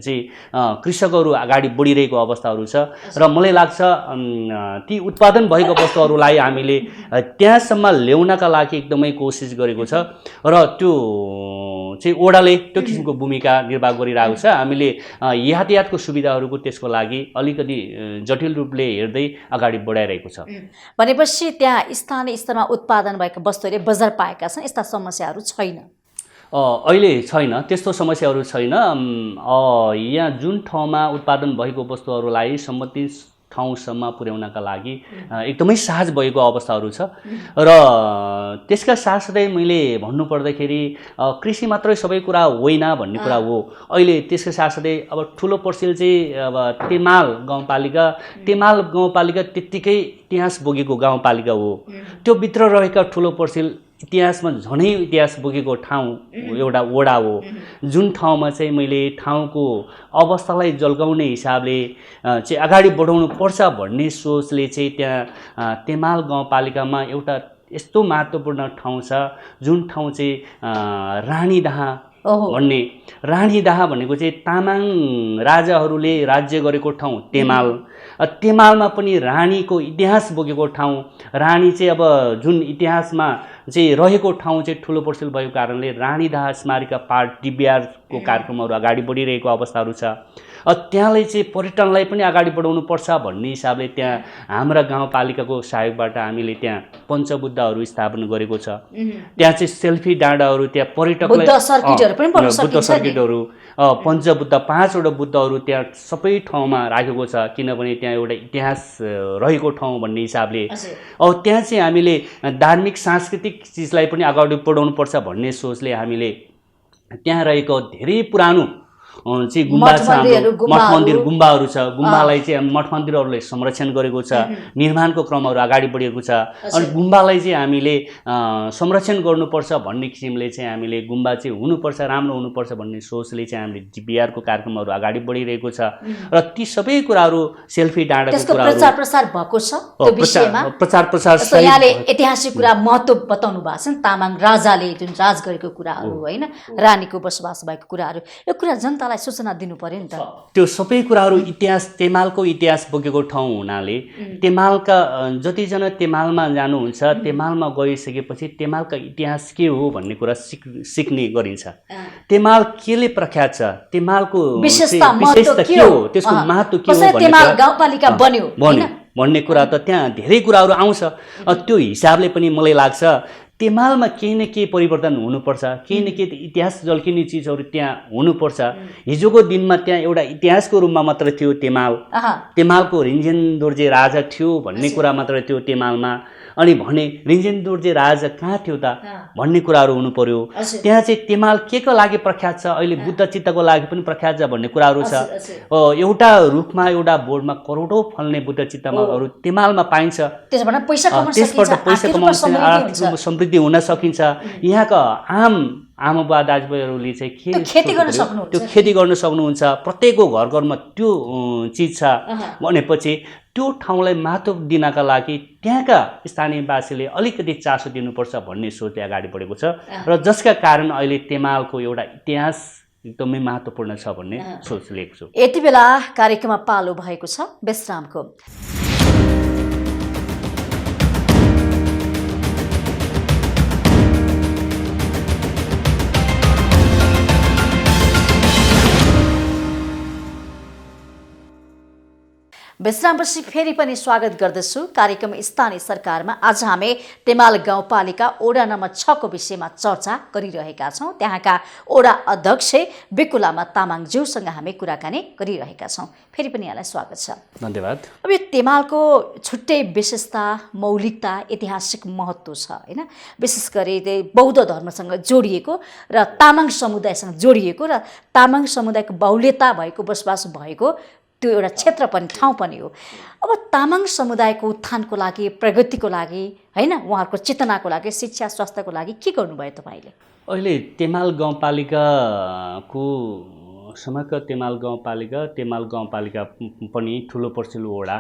चाहिँ कृषकहरू अगाडि बढिरहेको अवस्थाहरू छ र मलाई लाग्छ ती उत्पादन भएको वस्तुहरूलाई हामीले त्यहाँसम्म ल्याउनका लागि एकदमै कोसिस गरेको छ र त्यो चाहिँ ओडाले त्यो किसिमको भूमिका निर्वाह गरिरहेको छ। हामीले यातायातको सुविधाहरूको त्यसको लागि अलिकति जटिल रूपले हेर्दै अगाडि बढाइरहेको छ। भनेपछि त्यहाँ स्थानीय स्तरमा उत्पादन भएका वस्तुहरूले बजार पाएका छन्, यस्ता समस्याहरू छैन? अहिले छैन, त्यस्तो समस्याहरू छैन। यहाँ जुन ठाउँमा उत्पादन भएको वस्तुहरूलाई सम्बन्धित ठाउँसम्म पुर्याउनका लागि एकदमै सहज भएको अवस्थाहरू छ र त्यसका साथसाथै मैले भन्नुपर्दाखेरि कृषि मात्रै सबै कुरा होइन भन्ने कुरा हो। अहिले त्यसका साथसाथै अब ठुलो पर्सेल चाहिँ अब तेमाल गाउँपालिका त्यत्तिकै इतिहास बोकेको गाउँपालिका हो। त्यो भित्र रहेका ठुलो पर्सेल इतिहासमा झनै इतिहास बोकेको ठाउँ एउटा वडा हो, जुन ठाउँमा चाहिँ मैले ठाउँको अवस्थालाई जल्गाउने हिसाबले चाहिँ अगाडि बढाउनु पर्छ भन्ने सोचले चाहिँ त्यहाँ तेमाल गाउँपालिकामा एउटा यस्तो महत्त्वपूर्ण ठाउँ छ जुन ठाउँ चाहिँ रानीदाहा भन्ने, रानीदाहा भनेको चाहिँ तामाङ राजाहरूले राज्य गरेको ठाउँ तेमाल। तेमालमा पनि रानीको इतिहास बोकेको ठाउँ, रानी चाहिँ अब जुन इतिहासमा चाहिँ रहेको ठाउँ चाहिँ ठुलो पर्सेल भएको कारणले रानीदाहा स्मारिका पार्क डिबिआरको कार्यक्रमहरू अगाडि बढिरहेको अवस्थाहरू छ। त्यहाँलाई चाहिँ पर्यटनलाई पनि अगाडि बढाउनु पर्छ भन्ने हिसाबले त्यहाँ हाम्रा गाउँपालिकाको सहयोगबाट हामीले त्यहाँ पञ्चबुद्धहरू स्थापना गरेको छ। त्यहाँ चाहिँ सेल्फी डाँडाहरू, त्यहाँ पर्यटकलाई बुद्ध सर्किटहरू पञ्चबुद्ध 5 वटा बुद्धहरू त्यहाँ सबै ठाउँमा राखेको छ, किनभने त्यहाँ एउटा इतिहास रहेको ठाउँ भन्ने हिसाबले। त्यहाँ चाहिँ हामीले धार्मिक सांस्कृतिक चिजलाई पनि अगाडि बढाउनु पर्छ भन्ने सोचले हामीले त्यहाँ रहेको धेरै पुरानो चाहिँ गुम्बा छ, मठ मन्दिर गुम्बाहरू छ, गुम्बालाई चाहिँ मठ मन्दिरहरूले संरक्षण गरेको छ, निर्माणको क्रमहरू अगाडि बढेको छ। अनि गुम्बालाई चाहिँ हामीले संरक्षण गर्नुपर्छ भन्ने किसिमले चाहिँ हामीले गुम्बा चाहिँ हुनुपर्छ, राम्रो हुनुपर्छ भन्ने सोचले चाहिँ हामीले डिबिआरको कार्यक्रमहरू अगाडि बढिरहेको छ र ती सबै कुराहरू सेल्फी डाँडाको कुराहरू प्रचार प्रसार भएको छ त्यो विषयमा। प्रचार प्रसार यहाँले ऐतिहासिक कुरा महत्त्व बताउनु भएको छ नि, तामाङ राजाले जुन राज गरेको कुराहरू होइन, रानीको बसोबास भएको कुराहरू, यो कुरा जनतालाई सूचना दिनु पर्यो नि त। त्यो सबै कुराहरू इतिहास, तेमालको इतिहास बोकेको ठाउँ हुनाले तेमालका जतिजना तेमालमा जानुहुन्छ, तेमालमा गइसकेपछि तेमालका इतिहास के हो भन्ने कुरा सिक्ने गरिन्छ। तेमाल केले प्रख्यात छ, तेमालको विशेषता के हो, त्यसको महत्त्व के हो भन्ने भन्ने कुरा त त्यहाँ धेरै कुराहरू आउँछ। त्यो हिसाबले पनि मलाई लाग्छ तेमालमा केही न केही परिवर्तन हुनुपर्छ, केही न केही इतिहास झल्किने चिजहरू त्यहाँ हुनुपर्छ। हिजोको दिनमा त्यहाँ एउटा इतिहासको रूपमा मात्र थियो तेमाल, तेमालको रिन्जेन दोर्जे राजा थियो भन्ने कुरा मात्र थियो तेमालमा। अनि भने रिन्जेन दोर्जे राजा कहाँ थियो त भन्ने कुराहरू हुनु पर्यो। त्यहाँ चाहिँ तेमाल के को लागि प्रख्यात छ, अहिले बुद्ध चित्तको लागि पनि प्रख्यात छ भन्ने कुराहरू छ। एउटा रुखमा एउटा बोर्डमा करोडौँ फल्ने बुद्ध चित्तमाहरू तेमालमा पाइन्छ। त्यसबाट पैसा आर्थिक रूपमा समृद्धि हुन सकिन्छ। यहाँका आमा बुवा दाजुभाइहरूले चाहिँ त्यो खेती गर्न सक्नुहुन्छ। प्रत्येकको घर घरमा त्यो चिज छ भनेपछि त्यो ठाउँलाई महत्त्व दिनका लागि त्यहाँका स्थानीयवासीले अलिकति चासो दिनुपर्छ भन्ने सोचले अगाडि बढेको छ र जसका कारण अहिले तेमालको एउटा इतिहास एकदमै महत्त्वपूर्ण छ भन्ने सोच लिएको छु। यति बेला कार्यक्रममा पालो भएको छ विश्रामको। विश्रामपछि फेरि पनि स्वागत गर्दछु कार्यक्रम स्थानीय सरकारमा। आज हामी तेमाल गाउँपालिका वडा नम्बर 6 को विषयमा चर्चा गरिरहेका छौँ। त्यहाँका वडा अध्यक्ष विकुलामा तामाङज्यूसँग हामी कुराकानी गरिरहेका छौँ। फेरि पनि यहाँलाई स्वागत छ। धन्यवाद। अब यो तेमालको छुट्टै विशेषता, मौलिकता, ऐतिहासिक महत्त्व छ हैन। विशेष गरी बौद्ध धर्मसँग जोडिएको र तामाङ समुदायसँग जोडिएको र तामाङ समुदायको बाहुल्यता भएको, बसोबास भएको त्यो एउटा क्षेत्र पनि, ठाउँ पनि हो। अब तामाङ समुदायको उत्थानको लागि, प्रगतिको लागि हैन, उहाँहरूको चेतनाको लागि, शिक्षा स्वास्थ्यको लागि के गर्नुभयो तपाईँले? अहिले तेमाल गाउँपालिकाको समग्र तेमाल गाउँपालिका पनि ठुलो पर्सिलो वडा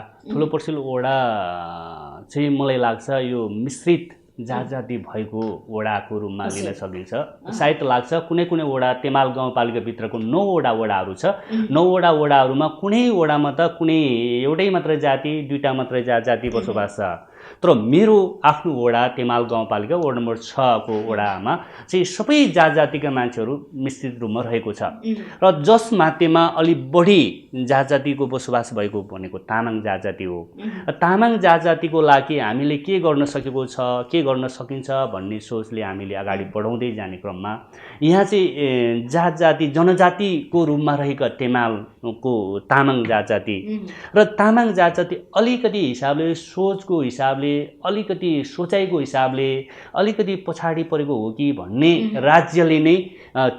चाहिँ मलाई लाग्छ यो मिश्रित जात-जाति भएको वडाको रूपमा लिन सकिन्छ। सायद लाग्छ कुनै वडा तेमाल गाउँपालिकाभित्रको 9 वडाहरू छ। 9 वडाहरूमा कुनै वडामा त कुनै एउटै मात्र जाति, 2टा मात्रै जाति बसोबास छ। तर मेरो आफ्नो वडा तेमाल गाउँपालिका वडा नम्बर 6 को वडामा चाहिँ सबै जात-जातिका मान्छेहरू मिश्रित रूपमा रहेको छ र जसमध्येमा अलि बढी जात-जातिको बसोबास भएको भनेको तामाङ जात-जाति हो। तामाङ जात-जातिको लागि हामीले के गर्न सकेको छ, के गर्न सकिन्छ भन्ने सोचले हामीले अगाडि बढाउँदै जाने क्रममा यहाँ चाहिँ जात-जाति जनजातिको रूपमा रहेका तेमालको तामाङ जात-जाति र तामाङ जात-जाति अलिकति हिसाबले, सोचको हिसाबले, अलिकति सोचाइको हिसाबले अलिकति पछाडि परेको हो कि भन्ने राज्यले नै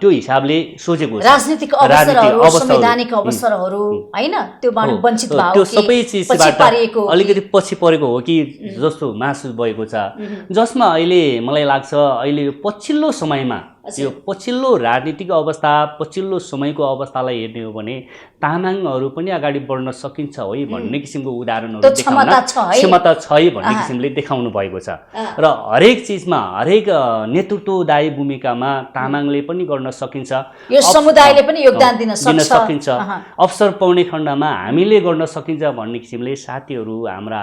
त्यो हिसाबले सोचेको छ। राजनीतिक अवसरहरू, संवैधानिक अवसरहरू हैन, त्योबाट वञ्चित भएको, त्यो सबै चिजबाट अलिकति पछि परेको हो कि जस्तो महसुस भएको छ। जसमा अहिले मलाई लाग्छ अहिले यो पछिल्लो समयमा यो पछिल्लो राजनीतिक अवस्था, पछिल्लो समयको अवस्थालाई हेर्ने हो भने तामाङहरू पनि अगाडि बढ्न सकिन्छ है भन्ने किसिमको उदाहरणहरू देखाउन क्षमता छ है भन्ने किसिमले देखाउनु भएको छ र हरेक चिजमा, हरेक नेतृत्वदायी भूमिकामा तामाङले पनि गर्न सकिन्छ। यो समुदायले पनि योगदान दिन सकिन्छ। अवसर पाउने खण्डमा हामीले गर्न सकिन्छ भन्ने किसिमले हाम्रा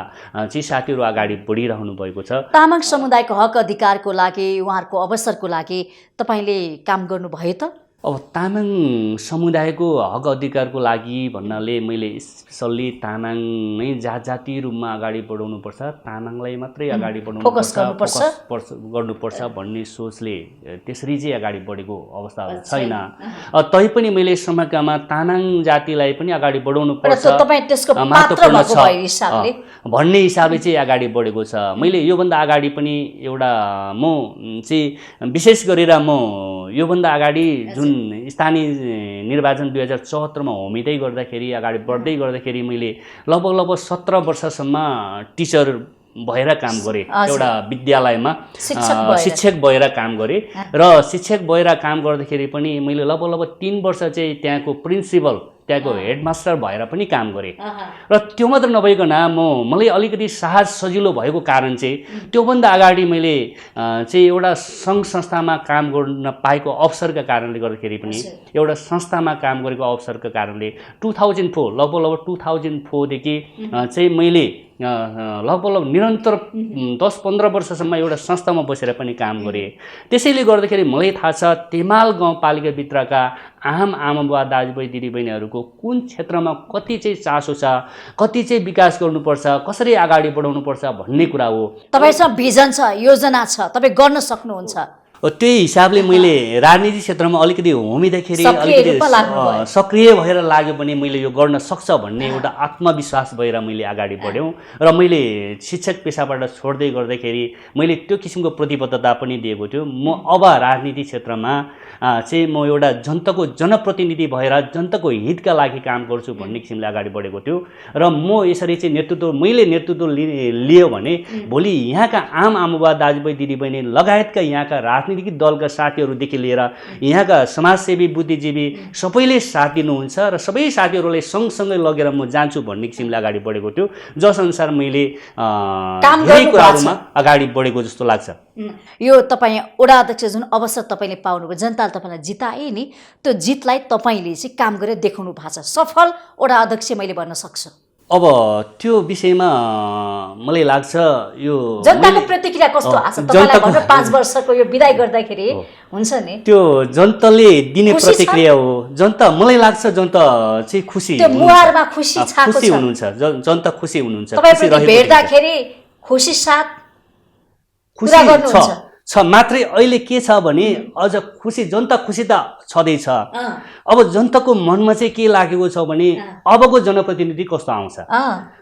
साथीहरू अगाडि बढिरहनु भएको छ। तामाङ समुदायको हक अधिकारको लागि, उहाँहरूको अवसरको लागि तपाईले काम गर्नुभयो त? अब तामाङ समुदायको हक अधिकारको लागि भन्नाले मैले स्पेसल्ली तामाङ नै जाति रूपमा अगाडि बढाउनुपर्छ, तामाङलाई मात्रै अगाडि गर्नुपर्छ भन्ने सोचले त्यसरी चाहिँ अगाडि बढेको अवस्थाहरू छैन। तैपनि मैले समग्रमा तामाङ जातिलाई पनि अगाडि बढाउनुपर्छ भन्ने हिसाबले चाहिँ अगाडि बढेको छ। मैले योभन्दा अगाडि पनि एउटा म चाहिँ विशेष गरेर योभन्दा अगाडि जुन स्थानीय निर्वाचन 2074 मा होमिँदै गर्दाखेरि, अगाडि बढ्दै गर्दाखेरि मैले लगभग 17 वर्षसम्म टिचर भएर काम गरेँ। एउटा विद्यालयमा शिक्षक भएर काम गरेँ र शिक्षक भएर काम गर्दाखेरि पनि मैले लगभग 3 वर्ष चाहिँ त्यहाँको प्रिन्सिपल, त्यहाँको हेडमास्टर भएर पनि काम गरेँ र त्यो मात्र नभइकन मलाई अलिकति साहस सजिलो भएको कारण चाहिँ त्योभन्दा अगाडि मैले चाहिँ एउटा सङ्घ संस्थामा काम गर्न पाएको अवसरका कारणले गर्दाखेरि पनि, एउटा संस्थामा काम गरेको अवसरका कारणले 2004 लगभग 2004 देखि चाहिँ मैले लगभग निरन्तर 10-15 वर्षसम्म एउटा संस्थामा बसेर पनि काम गरेँ। त्यसैले गर्दाखेरि मलाई थाहा छ तेमाल गाउँपालिकाभित्रका आम आमाबुवा दाजुभाइ दिदीबहिनीहरूको कुन क्षेत्रमा कति चाहिँ चासो छ, कति चाहिँ विकास गर्नुपर्छ, कसरी अगाडि बढाउनुपर्छ भन्ने कुरा हो। तपाईसँग भिजन छ, योजना छ, तपाईँ गर्न सक्नुहुन्छ। त्यही हिसाबले मैले राजनीति क्षेत्रमा अलिकति होमिँदाखेरि सक्रिय भएर लाग्यो भने मैले यो गर्न सक्छ भन्ने एउटा आत्मविश्वास भएर मैले अगाडि बढ्यौँ र मैले शिक्षक पेसाबाट छोड्दै गर्दाखेरि मैले त्यो किसिमको प्रतिबद्धता पनि दिएको थियो। म अब राजनीति क्षेत्रमा चाहिँ म एउटा जनताको जनप्रतिनिधि भएर जनताको हितका लागि काम गर्छु भन्ने किसिमले अगाडि बढेको थियो र म यसरी चाहिँ मैले नेतृत्व लियो भने भोलि यहाँका आम आमाबुवा दाजुभाइ दिदीबहिनी लगायतका यहाँका राजनीतिक दलका साथीहरूदेखि लिएर यहाँका समाजसेवी बुद्धिजीवी सबैले साथ दिनुहुन्छ र सबै साथीहरूलाई सँगसँगै लगेर म जान्छु भन्ने किसिमले अगाडि बढेको थियो, जसअनुसार मैले धेरै कुराहरूमा अगाडि बढेको जस्तो लाग्छ। यो तपाईँ वडा अध्यक्ष जुन अवसर तपाईँले पाउनुभयो, जनताले तपाईँलाई जिताए नि, त्यो जितलाई तपाईँले चाहिँ काम गरेर देखाउनु भएको छ। सफल वडा अध्यक्ष मैले भन्न सक्छु। अब त्यो विषयमा मलाई लाग्छ यो जनताको प्रतिक्रिया कस्तो आछ तपाईलाई भन्नु 5 वर्षको यो बिदाई गर्दाखेरि हुन्छ नि, त्यो जनताले दिने प्रतिक्रिया हो। जनता मलाई लाग्छ जनता चाहिँ खुसी, त्यो मुहारमा खुसी छाएको छ, हुनुहुन्छ जनता खुसी हुनुहुन्छ। तपाईप्रति भेट्दाखेरि खुसी साथ खुसी छ मात्रै। अहिले के छ भने अझ खुसी, जनता खुसी त छँदैछ। अब जनताको मनमा चाहिँ के लागेको छ भने अबको जनप्रतिनिधि कस्तो आउँछ,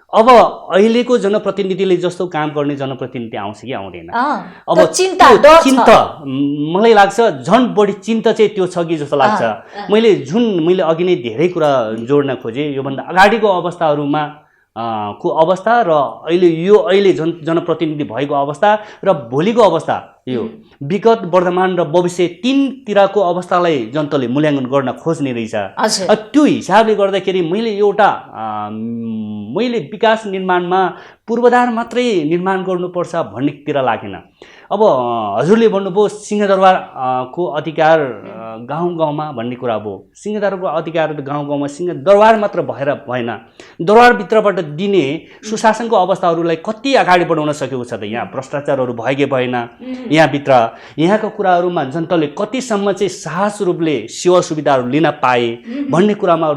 अब अहिलेको जनप्रतिनिधिले जस्तो काम गर्ने जनप्रतिनिधि आउँछ कि आउँदैन। अब चिन्ता मलाई लाग्छ झन् बढी चिन्ता चाहिँ त्यो छ कि जस्तो लाग्छ। मैले अघि नै धेरै कुरा जोड्न खोजेँ, योभन्दा अगाडिको अवस्थाहरूमा को अवस्था र अहिले जनप्रतिनिधि भएको अवस्था र भोलिको अवस्था, यो विगत वर्तमान र भविष्य तीनतिरको अवस्थालाई जनताले मूल्याङ्कन गर्न खोज्ने रहेछ। त्यो हिसाबले गर्दाखेरि मैले विकास निर्माणमा पूर्वाधार मात्रै निर्माण गर्नुपर्छ भन्नेतिर लागेन। अब हजुरले भन्नुभयो सिंहदरबारको अधिकार गाउँ गाउँमा भन्ने कुरा भयो। सिंहदरबारको अधिकार गाउँ गाउँमा सिंहदरबार मात्र भएर भएन, दरबारभित्रबाट दिने सुशासनको अवस्थाहरूलाई कति अगाडि बढाउन सकेको छ त। यहाँ भ्रष्टाचारहरू भएकै भएन, यहाँभित्र यहाँका कुराहरूमा जनताले कतिसम्म चाहिँ साहस रूपले सेवा सुविधाहरू लिन पाए भन्ने कुरामा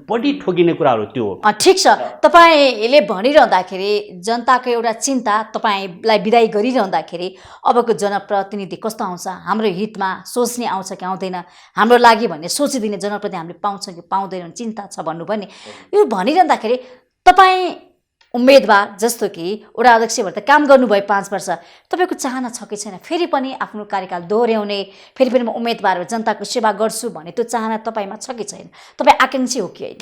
बढी ठोकिने कुराहरू त्यो हो। ठिक छ, तपाईँले भनिरहँदाखेरि जनताको एउटा चिन्ता तपाईँलाई बिदाई गरिरहँदाखेरि अबको जनप्रतिनिधि कस्तो आउँछ, हाम्रो हितमा सोच्ने आउँछ कि आउँदैन, हाम्रो लागि भन्ने सोचिदिने जनप्रतिनिधि हामीले पाउँछौँ कि पाउँदैनौँ चिन्ता छ भन्नुभयो नि। यो भनिरहँदाखेरि तपाईँ उम्मेदवार जस्तो कि वडा अध्यक्ष भएर त काम गर्नुभयो 5 वर्ष, तपाईँको चाहना छ कि छैन फेरि पनि आफ्नो कार्यकाल दोहोऱ्याउने, फेरि पनि म उम्मेदवार भएर जनताको सेवा गर्छु भन्ने त्यो चाहना तपाईँमा छ कि छैन? तपाईँ आकाङ्क्षी हो कि होइन?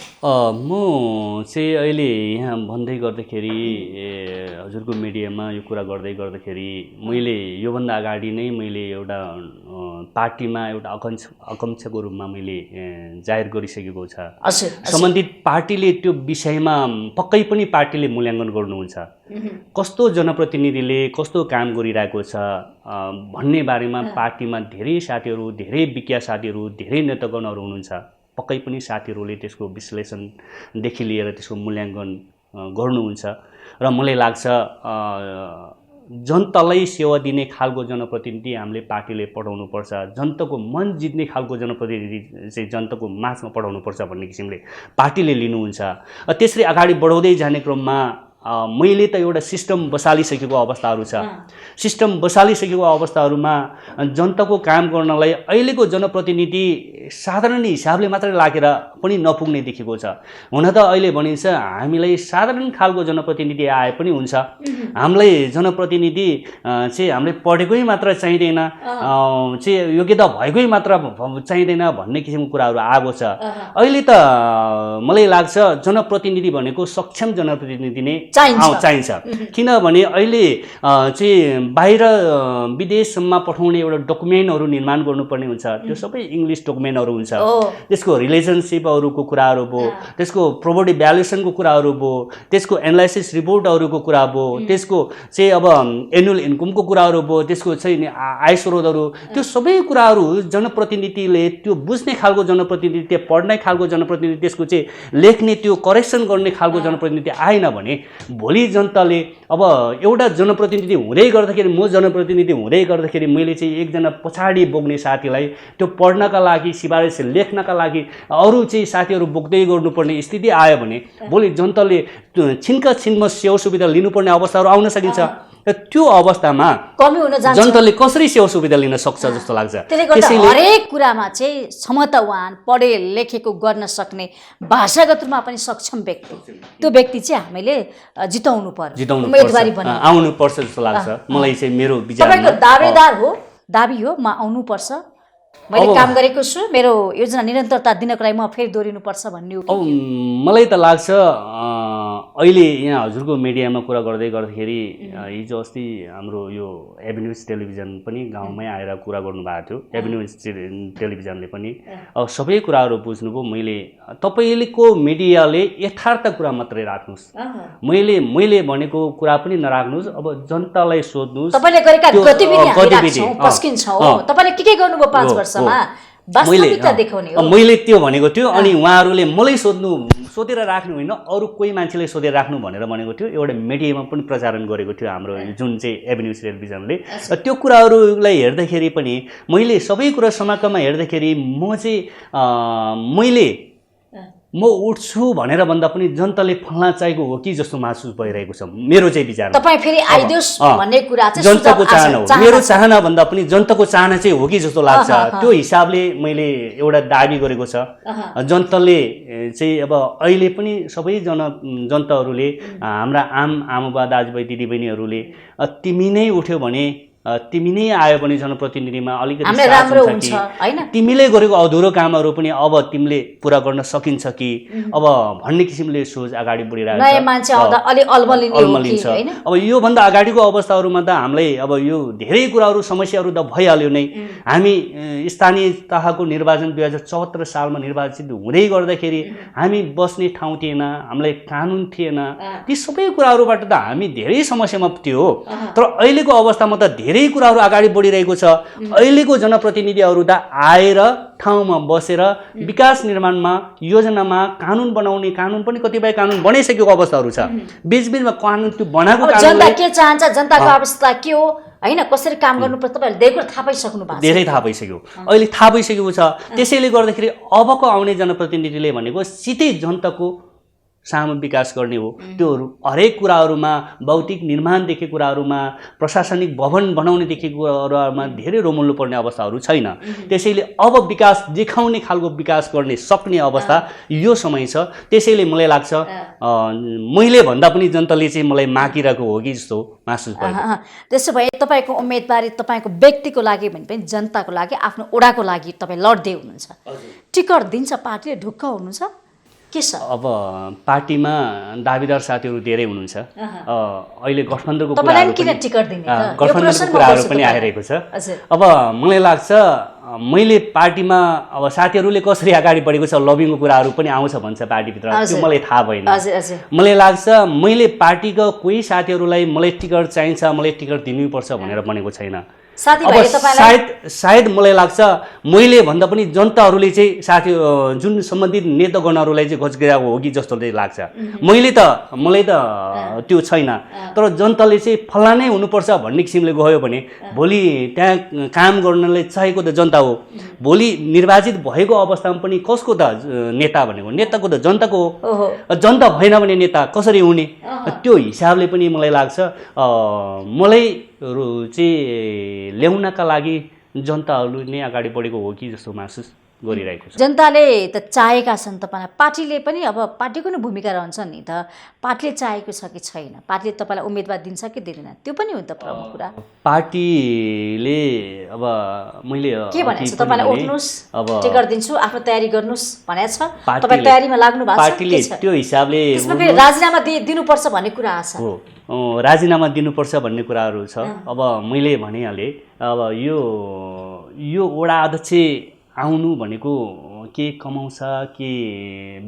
म चाहिँ अहिले यहाँ भन्दै गर्दाखेरि हजुरको मिडियामा यो कुरा गर्दै गर्दाखेरि मैले योभन्दा अगाडि नै मैले एउटा पार्टीमा एउटा आकाङ्क्षाको रूपमा मैले जाहेर गरिसकेको छ। सम्बन्धित पार्टीले त्यो विषयमा पक्कै पनि पार्टीले मूल्याङ्कन गर्नुहुन्छ, कस्तो जनप्रतिनिधिले कस्तो काम गरिरहेको छ भन्ने बारेमा पार्टीमा धेरै साथीहरू, धेरै विज्ञ साथीहरू, धेरै नेतागणहरू हुनुहुन्छ। पक्कै पनि साथीहरूले त्यसको विश्लेषणदेखि लिएर त्यसको मूल्याङ्कन गर्नुहुन्छ र मलाई लाग्छ जनतालाई सेवा दिने खालको जनप्रतिनिधि हामीले पार्टीले पठाउनुपर्छ, जनताको मन जित्ने खालको जनप्रतिनिधि चाहिँ जनताको माझमा पठाउनुपर्छ भन्ने किसिमले पार्टीले लिनुहुन्छ। त्यसरी अगाडि बढाउँदै जाने क्रममा मैले त एउटा सिस्टम बसालिसकेको अवस्थाहरू छ। सिस्टम बसालिसकेको अवस्थाहरूमा जनताको काम गर्नलाई अहिलेको जनप्रतिनिधि साधारण हिसाबले मात्रै लागेर पनि नपुग्ने देखेको छ। हुन त अहिले भनिन्छ हामीलाई साधारण खालको जनप्रतिनिधि आए पनि हुन्छ, हामीलाई जनप्रतिनिधि चाहिँ हामीले पढेकै मात्र चाहिँदैन, चाहिँ योग्यता भएकै मात्र चाहिँदैन भन्ने किसिमको कुराहरू आएको छ। अहिले त मलाई लाग्छ जनप्रतिनिधि भनेको सक्षम जनप्रतिनिधि नै चाहिन्छ। किनभने अहिले चाहिँ बाहिर विदेशमा पठाउने एउटा डकुमेन्टहरू निर्माण गर्नुपर्ने हुन्छ, त्यो सबै इङ्ग्लिस डकुमेन्टहरू हुन्छ। त्यसको रिलेसनसिपहरूको कुराहरू भयो, त्यसको प्रोपर्टी भ्यालुएसनको कुराहरू भयो, त्यसको एनालाइसिस रिपोर्टहरूको कुरा भयो, त्यसको चाहिँ अब एनुअल इन्कमको कुराहरू भयो, त्यसको चाहिँ आय स्रोतहरू, त्यो सबै कुराहरू जनप्रतिनिधिले त्यो बुझ्ने खालको जनप्रतिनिधि, त्यो पढ्ने खालको जनप्रतिनिधि, त्यसको चाहिँ लेख्ने त्यो करेक्सन गर्ने खालको जनप्रतिनिधि आएन भने भोलि जनताले अब एउटा जनप्रतिनिधि हुँदै गर्दाखेरि म जनप्रतिनिधि हुँदै गर्दाखेरि मैले चाहिँ एकजना पछाडि बोक्ने साथीलाई त्यो पढ्नका लागि सिफारिस लेख्नका लागि अरू चाहिँ साथीहरू बोक्दै गर्नुपर्ने स्थिति आयो भने भोलि जनताले छिनका छिनमा सेवा सुविधा लिनुपर्ने अवस्थाहरू आउन सकिन्छ। त्यो अवस्थामा कमी हुन जान्छ, जनताले कसरी सेवा सुविधा लिन सक्छ जस्तो लाग्छ। त्यसले गर्दा हरेक कुरामा चाहिँ क्षमतावान पढे लेखेको गर्न सक्ने भाषागत रूपमा पनि सक्षम व्यक्ति, त्यो व्यक्ति चाहिँ हामीले जिताउनु पर्यो, उम्मेदवारी बनाउनु आउनु पर्छ जस्तो लाग्छ मलाई चाहिँ। मेरो विचारमा तपाईको दावेदार हो, दाबी हो म आउनु पर्छ, मैले काम गरेको छु, मेरो योजना निरन्तरता दिनको लागि म फेरि दोहोरिनुपर्छ भन्ने हो। अब मलाई त लाग्छ अहिले यहाँ हजुरको मिडियामा कुरा गर्दै गर्दाखेरि हिजो अस्ति हाम्रो यो एभिन्युज टेलिभिजन पनि गाउँमै आएर कुरा गर्नुभएको थियो। एभिन्युज टेलिभिजनले पनि अब सबै कुराहरू बुझ्नुभयो। मैले तपाईँको मिडियाले यथार्थ कुरा मात्रै राख्नुहोस्, मैले भनेको कुरा पनि नराख्नुहोस्। अब जनतालाई सोध्नुहोस् तपाईँले गरेका गतिविधि पस्किन्छौँ, तपाईँले के गर्नुभयो 5 वर्षमा वास्तविकता देखाउने हो। मैले त्यो भनेको थियो। अनि उहाँहरूले मलाई सोधेर राख्नु होइन, अरू कोही मान्छेले सोधेर राख्नु भनेर भनेको थियो। एउटा मिडियामा पनि प्रचारण गरेको थियो हाम्रो जुन चाहिँ एभिन्युज टेलिभिजनले। त्यो कुराहरूलाई हेर्दाखेरि पनि मैले सबै कुरा समाकमा हेर्दाखेरि म उठ्छु भनेर भन्दा पनि जनताले फल्ना चाहिएको हो कि जस्तो महसुस भइरहेको छ मेरो चाहिँ विचारमा। तपाईँ फेरि आइदियोस् भन्ने कुरा चाहिँ जनताको चाहना हो, मेरो चाहना भन्दा पनि जनताको चाहना चाहिँ हो कि जस्तो लाग्छ। त्यो हिसाबले मैले एउटा दाबी गरेको छ। जनताले चाहिँ अब अहिले पनि सबै जनताहरूले हाम्रा आमा दाजुभाइ दिदीबहिनीहरूले तिमी नै उठ्यो भने, तिमी नै आयो भने जनप्रतिनिधिमा अलिकति राम्रो हुन्छ हैन, तिमीले गरेको अधुरो कामहरू पनि अब तिमीले पुरा गर्न सकिन्छ कि अब भन्ने किसिमले सोच अगाडि बढिरहेको छ। नयाँ मान्छे आउँदा अलि अल्मलिन्छ हैन। अब यो भन्दा अगाडिको अवस्थाहरूमा त हामीलाई अब यो धेरै कुराहरू समस्याहरू त भइहाल्यो नै। हामी स्थानीय तहको निर्वाचन 2074 सालमा निर्वाचित हुँदै गर्दाखेरि हामी बस्ने ठाउँ थिएन, हामीलाई कानुन थिएन, ती सबै कुराहरूबाट त हामी धेरै समस्यामा थियो। तर अहिलेको अवस्थामा त धेरै कुराहरू अगाडि बढिरहेको छ। अहिलेको जनप्रतिनिधिहरू त आएर ठाउँमा बसेर विकास निर्माणमा, योजनामा, कानुन बनाउने, कानुन पनि कतिपय कानुन बनाइसकेको अवस्थाहरू छ। बीचबीचमा कानुन त्यो बनाएको जनता के चाहन्छ, जनताको अवस्था के हो हैन, कसरी काम गर्नुपर्छ तपाईहरुले धेरै कुरा थाहा पाइसक्नु भएको छ। धेरै थाहा पाइसक्यो, अहिले थाहा पाइसकेको छ। त्यसैले गर्दाखेरि अबको आउने जनप्रतिनिधिले भनेको सिधै जनताको सामु विकास गर्ने हो। त्यो हरेक कुराहरूमा, भौतिक निर्माणदेखि कुराहरूमा, प्रशासनिक भवन बनाउनेदेखि कुराहरूमा धेरै रोमुल्नु पर्ने अवस्थाहरू छैन। त्यसैले अब विकास देखाउने खालको विकास गर्ने सक्ने अवस्था यो समय छ। त्यसैले मलाई लाग्छ मैले भन्दा पनि जनताले चाहिँ मलाई मागिरहेको हो कि जस्तो महसुस भयो। त्यसो भए तपाईँको उम्मेदवारी तपाईँको व्यक्तिको लागि भने पनि जनताको लागि, आफ्नो ओडाको लागि तपाईँ लड्दै हुनुहुन्छ, टिकट दिन्छ पार्टीले, ढुक्क हुनुहुन्छ के छ? अब पार्टीमा दाबीदार साथीहरू धेरै हुनुहुन्छ। अहिले गठबन्धनको कुराहरू किन टिकट दिने त? गठबन्धनको कुराहरू पनि आइरहेको छ। अब मलाई लाग्छ मैले पार्टीमा अब साथीहरूले कसरी अगाडि बढेको छ, लबिङको कुराहरू पनि आउँछ भन्छ पार्टीभित्र, त्यो मलाई थाहा भएन। मलाई लाग्छ मैले पार्टीको कोही साथीहरूलाई मलाई टिकट चाहिन्छ, मलाई टिकट दिनुपर्छ भनेर भनेको छैन। सायद मलाई लाग्छ मैले भन्दा पनि जनताहरूले चाहिँ साथी जुन सम्बन्धित नेतागणहरूलाई चाहिँ घोचगिराएको हो कि जस्तो चाहिँ लाग्छ। मलाई त त्यो छैन। तर जनताले चाहिँ फल्ला नै हुनुपर्छ भन्ने किसिमले गयो भने भोलि त्यहाँ काम गर्नलाई चाहेको त जनता हो। भोलि निर्वाचित भएको अवस्थामा पनि कसको त नेता भनेको? नेताको त जनताको हो। जनता भएन भने नेता कसरी हुने? त्यो हिसाबले पनि मलाई लाग्छ मलाई चाहिँ ल्याउनका लागि जनताहरू नै अगाडि बढेको हो कि जस्तो महसुस गरिरहेको छ। जनताले त चाहेका छन् तपाईँलाई, पार्टीले पनि अब पार्टीको नै भूमिका रहन्छ नि त। पार्टीले चाहेको छ कि छैन, पार्टीले तपाईँलाई उम्मेदवार दिन्छ कि दिँदैन, त्यो पनि हो नि त प्रमुख कुरा। पार्टीले अब मैले के भनेको छ तपाईँलाई, उठ्नुहोस् टिकट दिन्छु, आफ्नो तयारी गर्नुहोस् भनेको छ, तपाईँ तयारीमा लाग्नु भएको छ? पार्टीले त्यो हिसाबले राजीनामा दिनुपर्छ भन्ने कुरा आछ हो, राजीनामा दिनुपर्छ भन्ने कुराहरू छ। अब मैले भनिहालेँ अब यो वडा अध्यक्ष आउनु भनेको के कमाउँछ के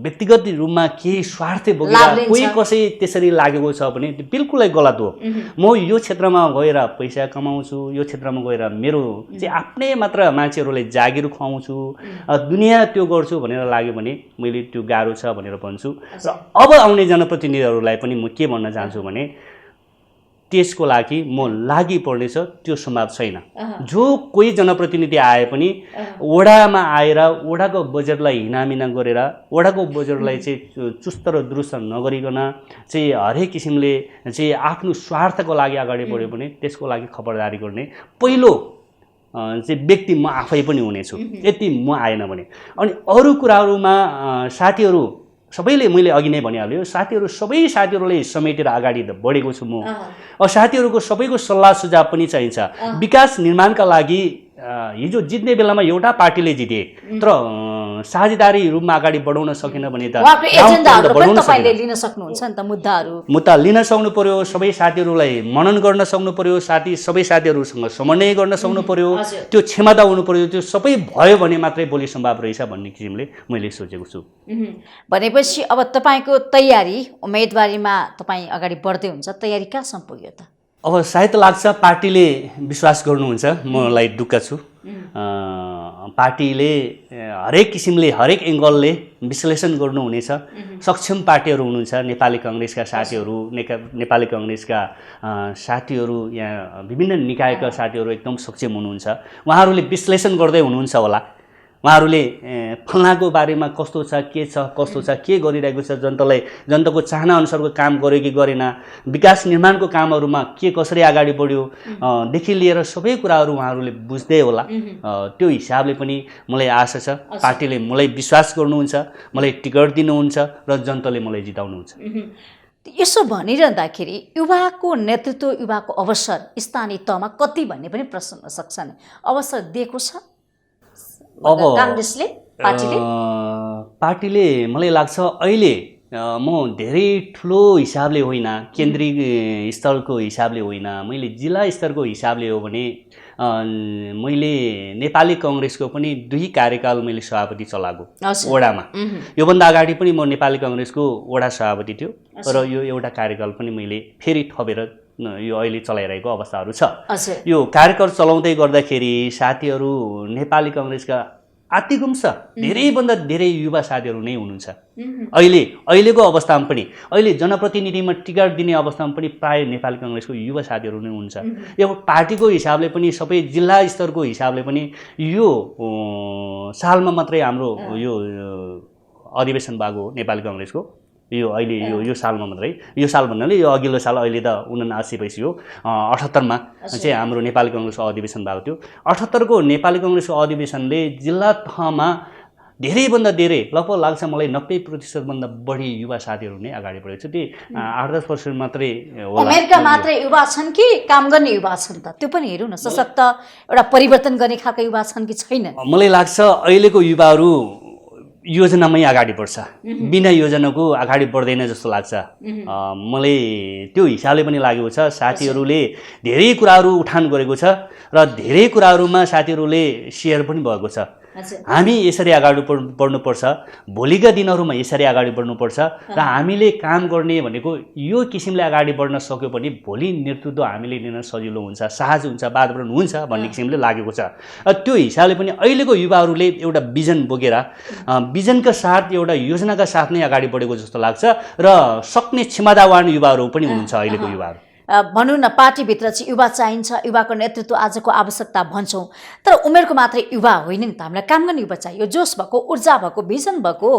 व्यक्तिगत रूपमा के स्वार्थ बोकेर कोही कसै त्यसरी लागेको छ भने त्यो बिल्कुलै गलत हो। म यो क्षेत्रमा गएर पैसा कमाउँछु, यो क्षेत्रमा गएर मेरो चाहिँ आफ्नै मात्र मान्छेहरूले जागिर खुवाउँछु, दुनियाँ त्यो गर्छु भनेर लाग्यो भने मैले त्यो गाह्रो छ भनेर भन्छु। र अब आउने जनप्रतिनिधिहरूलाई पनि म के भन्न चाहन्छु भने त्यसको लागि म लागि पर्नेछ त्यो सम्भव छैन। जो कोही जनप्रतिनिधि आए पनि वडामा आएर वडाको बजेटलाई हिनामिना गरेर वडाको बजेटलाई चाहिँ चुस्त र दुरुस्त नगरिकन चाहिँ हरेक किसिमले चाहिँ आफ्नो स्वार्थको लागि अगाडि बढ्यो भने त्यसको लागि खबरदारी गर्ने पहिलो चाहिँ व्यक्ति म आफै पनि हुनेछु यति म आएन भने। अनि अरू कुराहरूमा साथीहरू सबैले मैले अघि नै भनिहाल्यो, साथीहरू सबै साथीहरूले समेटेर अगाडि बढेको छु म। साथीहरूको सबैको सल्लाह सुझाव पनि चाहिन्छ। विकास निर्माणका लागि हिजो जित्ने बेलामा एउटा पार्टीले जिते तर साझेदारी रूपमा अगाडि बढाउन सकेन भने त लिन सक्नुहुन्छ नि त मुद्दा लिन सक्नु पर्यो, सबै साथीहरूलाई मनन गर्न सक्नु पर्यो, सबै साथीहरूसँग समन्वय गर्न सक्नु पर्यो, त्यो क्षमता हुनु पर्यो। त्यो सबै भयो भने मात्रै भोलि सम्भव रहेछ भन्ने किसिमले मैले सोचेको छु। भनेपछि अब तपाईँको तयारी उम्मेदवारीमा तपाईँ अगाडि बढ्दै हुन्छ, तयारी कहाँसम्म पुग्यो त? अब सायद लाग्छ पार्टीले विश्वास गर्नुहुन्छ, मलाई ढुक्क छु। पार्टीले हरेक किसिमले हरेक एङ्गलले विश्लेषण गर्नुहुनेछ। सक्षम पार्टीहरू हुनुहुन्छ, नेपाली कङ्ग्रेसका साथीहरू, नेपाली कङ्ग्रेसका साथीहरू, यहाँ विभिन्न निकायका साथीहरू एकदम सक्षम हुनुहुन्छ। उहाँहरूले विश्लेषण गर्दै हुनुहुन्छ होला। उहाँहरूले फल्नाको बारेमा कस्तो छ, कस्तो छ, के गरिरहेको छ, जनताको चाहना अनुसारको काम गर्यो कि गरेन, विकास निर्माणको कामहरूमा के कसरी अगाडि बढ्यो देखि लिएर सबै कुराहरू उहाँहरूले बुझ्दै होला। त्यो हिसाबले पनि मलाई आशा छ पार्टीले मलाई विश्वास गर्नुहुन्छ, मलाई टिकट दिनुहुन्छ र जनताले मलाई जिताउनुहुन्छ। यसो भनिरहँदाखेरि युवाको नेतृत्व, युवाको अवसर स्थानीय तहमा कति भन्ने पनि प्रश्न हुन सक्छ नि। अवसर दिएको छ अब कांग्रेसले, पार्टीले मलाई लाग्छ अहिले म धेरै ठुलो हिसाबले होइन, केन्द्रीय स्तरको हिसाबले होइन, मैले जिल्ला स्तरको हिसाबले हो भने मैले नेपाली कङ्ग्रेसको पनि 2 कार्यकाल मैले सभापति चलाएको वडामा। योभन्दा अगाडि पनि म नेपाली कङ्ग्रेसको वडा सभापति थियो र यो एउटा कार्यकाल पनि मैले फेरि थपेर यो अहिले चलाइरहेको अवस्थाहरू छ। यो कार्यकाल चलाउँदै गर्दाखेरि साथीहरू नेपाली कङ्ग्रेसका आत्तिगुम्स धेरैभन्दा धेरै युवा साथीहरू नै हुनुहुन्छ। अहिलेको अवस्थामा पनि, अहिले जनप्रतिनिधिमा टिकट दिने अवस्थामा पनि प्राय नेपाली कङ्ग्रेसको युवा साथीहरू नै हुनुहुन्छ। यो पार्टीको हिसाबले पनि सबै जिल्ला स्तरको हिसाबले पनि यो सालमा मात्रै हाम्रो यो अधिवेशन भएको नेपाली कङ्ग्रेसको यो अहिले यो सालमा मात्रै, यो साल भन्नाले यो अघिल्लो साल, अहिले त 79 भइसक्यो, 78मा चाहिँ हाम्रो नेपाली कङ्ग्रेसको अधिवेशन भएको थियो। 78को नेपाली कङ्ग्रेसको अधिवेशनले जिल्ला तहमा धेरैभन्दा धेरै लगभग लाग्छ मलाई 90% बढी युवा साथीहरू नै अगाडि बढेको छ। त्यो 8-10% मात्रै होला। उमेरका मात्रै युवा छन् कि काम गर्ने युवा छन् त? त्यो पनि हेरौँ न, सशक्त एउटा परिवर्तन गर्ने खालका युवा छन् कि छैन? मलाई लाग्छ अहिलेको युवाहरू योजनामै अगाडि बढ्छ, बिना योजनाको अगाडि बढ्दैन जस्तो लाग्छ। मलाई त्यो हिसाबले पनि लागेको छ। साथीहरूले धेरै कुराहरू उठान गरेको छ र धेरै कुराहरूमा साथीहरूले सेयर पनि भएको छ। हामी यसरी अगाडि बढ्नुपर्छ, भोलिका दिनहरूमा यसरी अगाडि बढ्नुपर्छ र हामीले काम गर्ने भनेको यो किसिमले अगाडि बढ्न सक्यो भने भोलि नेतृत्व हामीले लिन सजिलो हुन्छ, सहज हुन्छ, वातावरण हुन्छ भन्ने किसिमले लागेको छ। त्यो हिसाबले पनि अहिलेको युवाहरूले एउटा विजन बोकेर, विजनका साथ एउटा योजनाका साथ नै अगाडि बढेको जस्तो लाग्छ र सक्ने क्षमतावान युवाहरू पनि हुनुहुन्छ अहिलेको युवाहरू। भनौँ न, पार्टीभित्र चाहिँ युवा चाहिन्छ, युवाको नेतृत्व आजको आवश्यकता भन्छौँ, तर उमेरको मात्रै युवा होइन नि त, हामीलाई काम गर्ने युवा चाहियो, जोस भएको, ऊर्जा भएको, भिजन भएको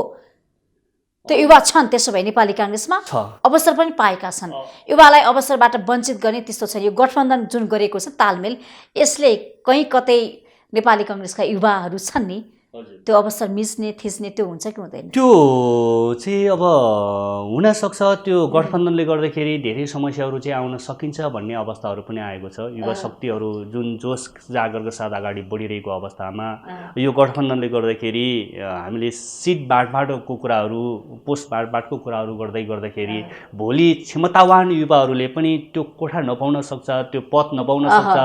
त्यो युवा छन्। त्यसो भए नेपाली काङ्ग्रेसमा अवसर पनि पाएका छन्। युवालाई अवसरबाट वञ्चित गर्ने त्यस्तो छैन। यो गठबन्धन जुन गरेको छ तालमेल, यसले कहीँ कतै नेपाली काङ्ग्रेसका युवाहरू छन् नि, त्यो अवसर मिच्ने थिच्ने त्यो हुन्छ कि हुँदैन? त्यो चाहिँ अब हुनसक्छ। त्यो गठबन्धनले गर्दाखेरि धेरै समस्याहरू चाहिँ आउन सकिन्छ भन्ने अवस्थाहरू पनि आएको छ। युवा शक्तिहरू जुन जोस जागरको साथ अगाडि बढिरहेको अवस्थामा यो गठबन्धनले गर्दाखेरि हामीले सिट बाँडफाँडको कुराहरू, पोस्ट बाँडफाँडको कुराहरू गर्दाखेरि भोलि क्षमतावान युवाहरूले पनि त्यो कोठा नपाउन सक्छ, त्यो पद नपाउन सक्छ,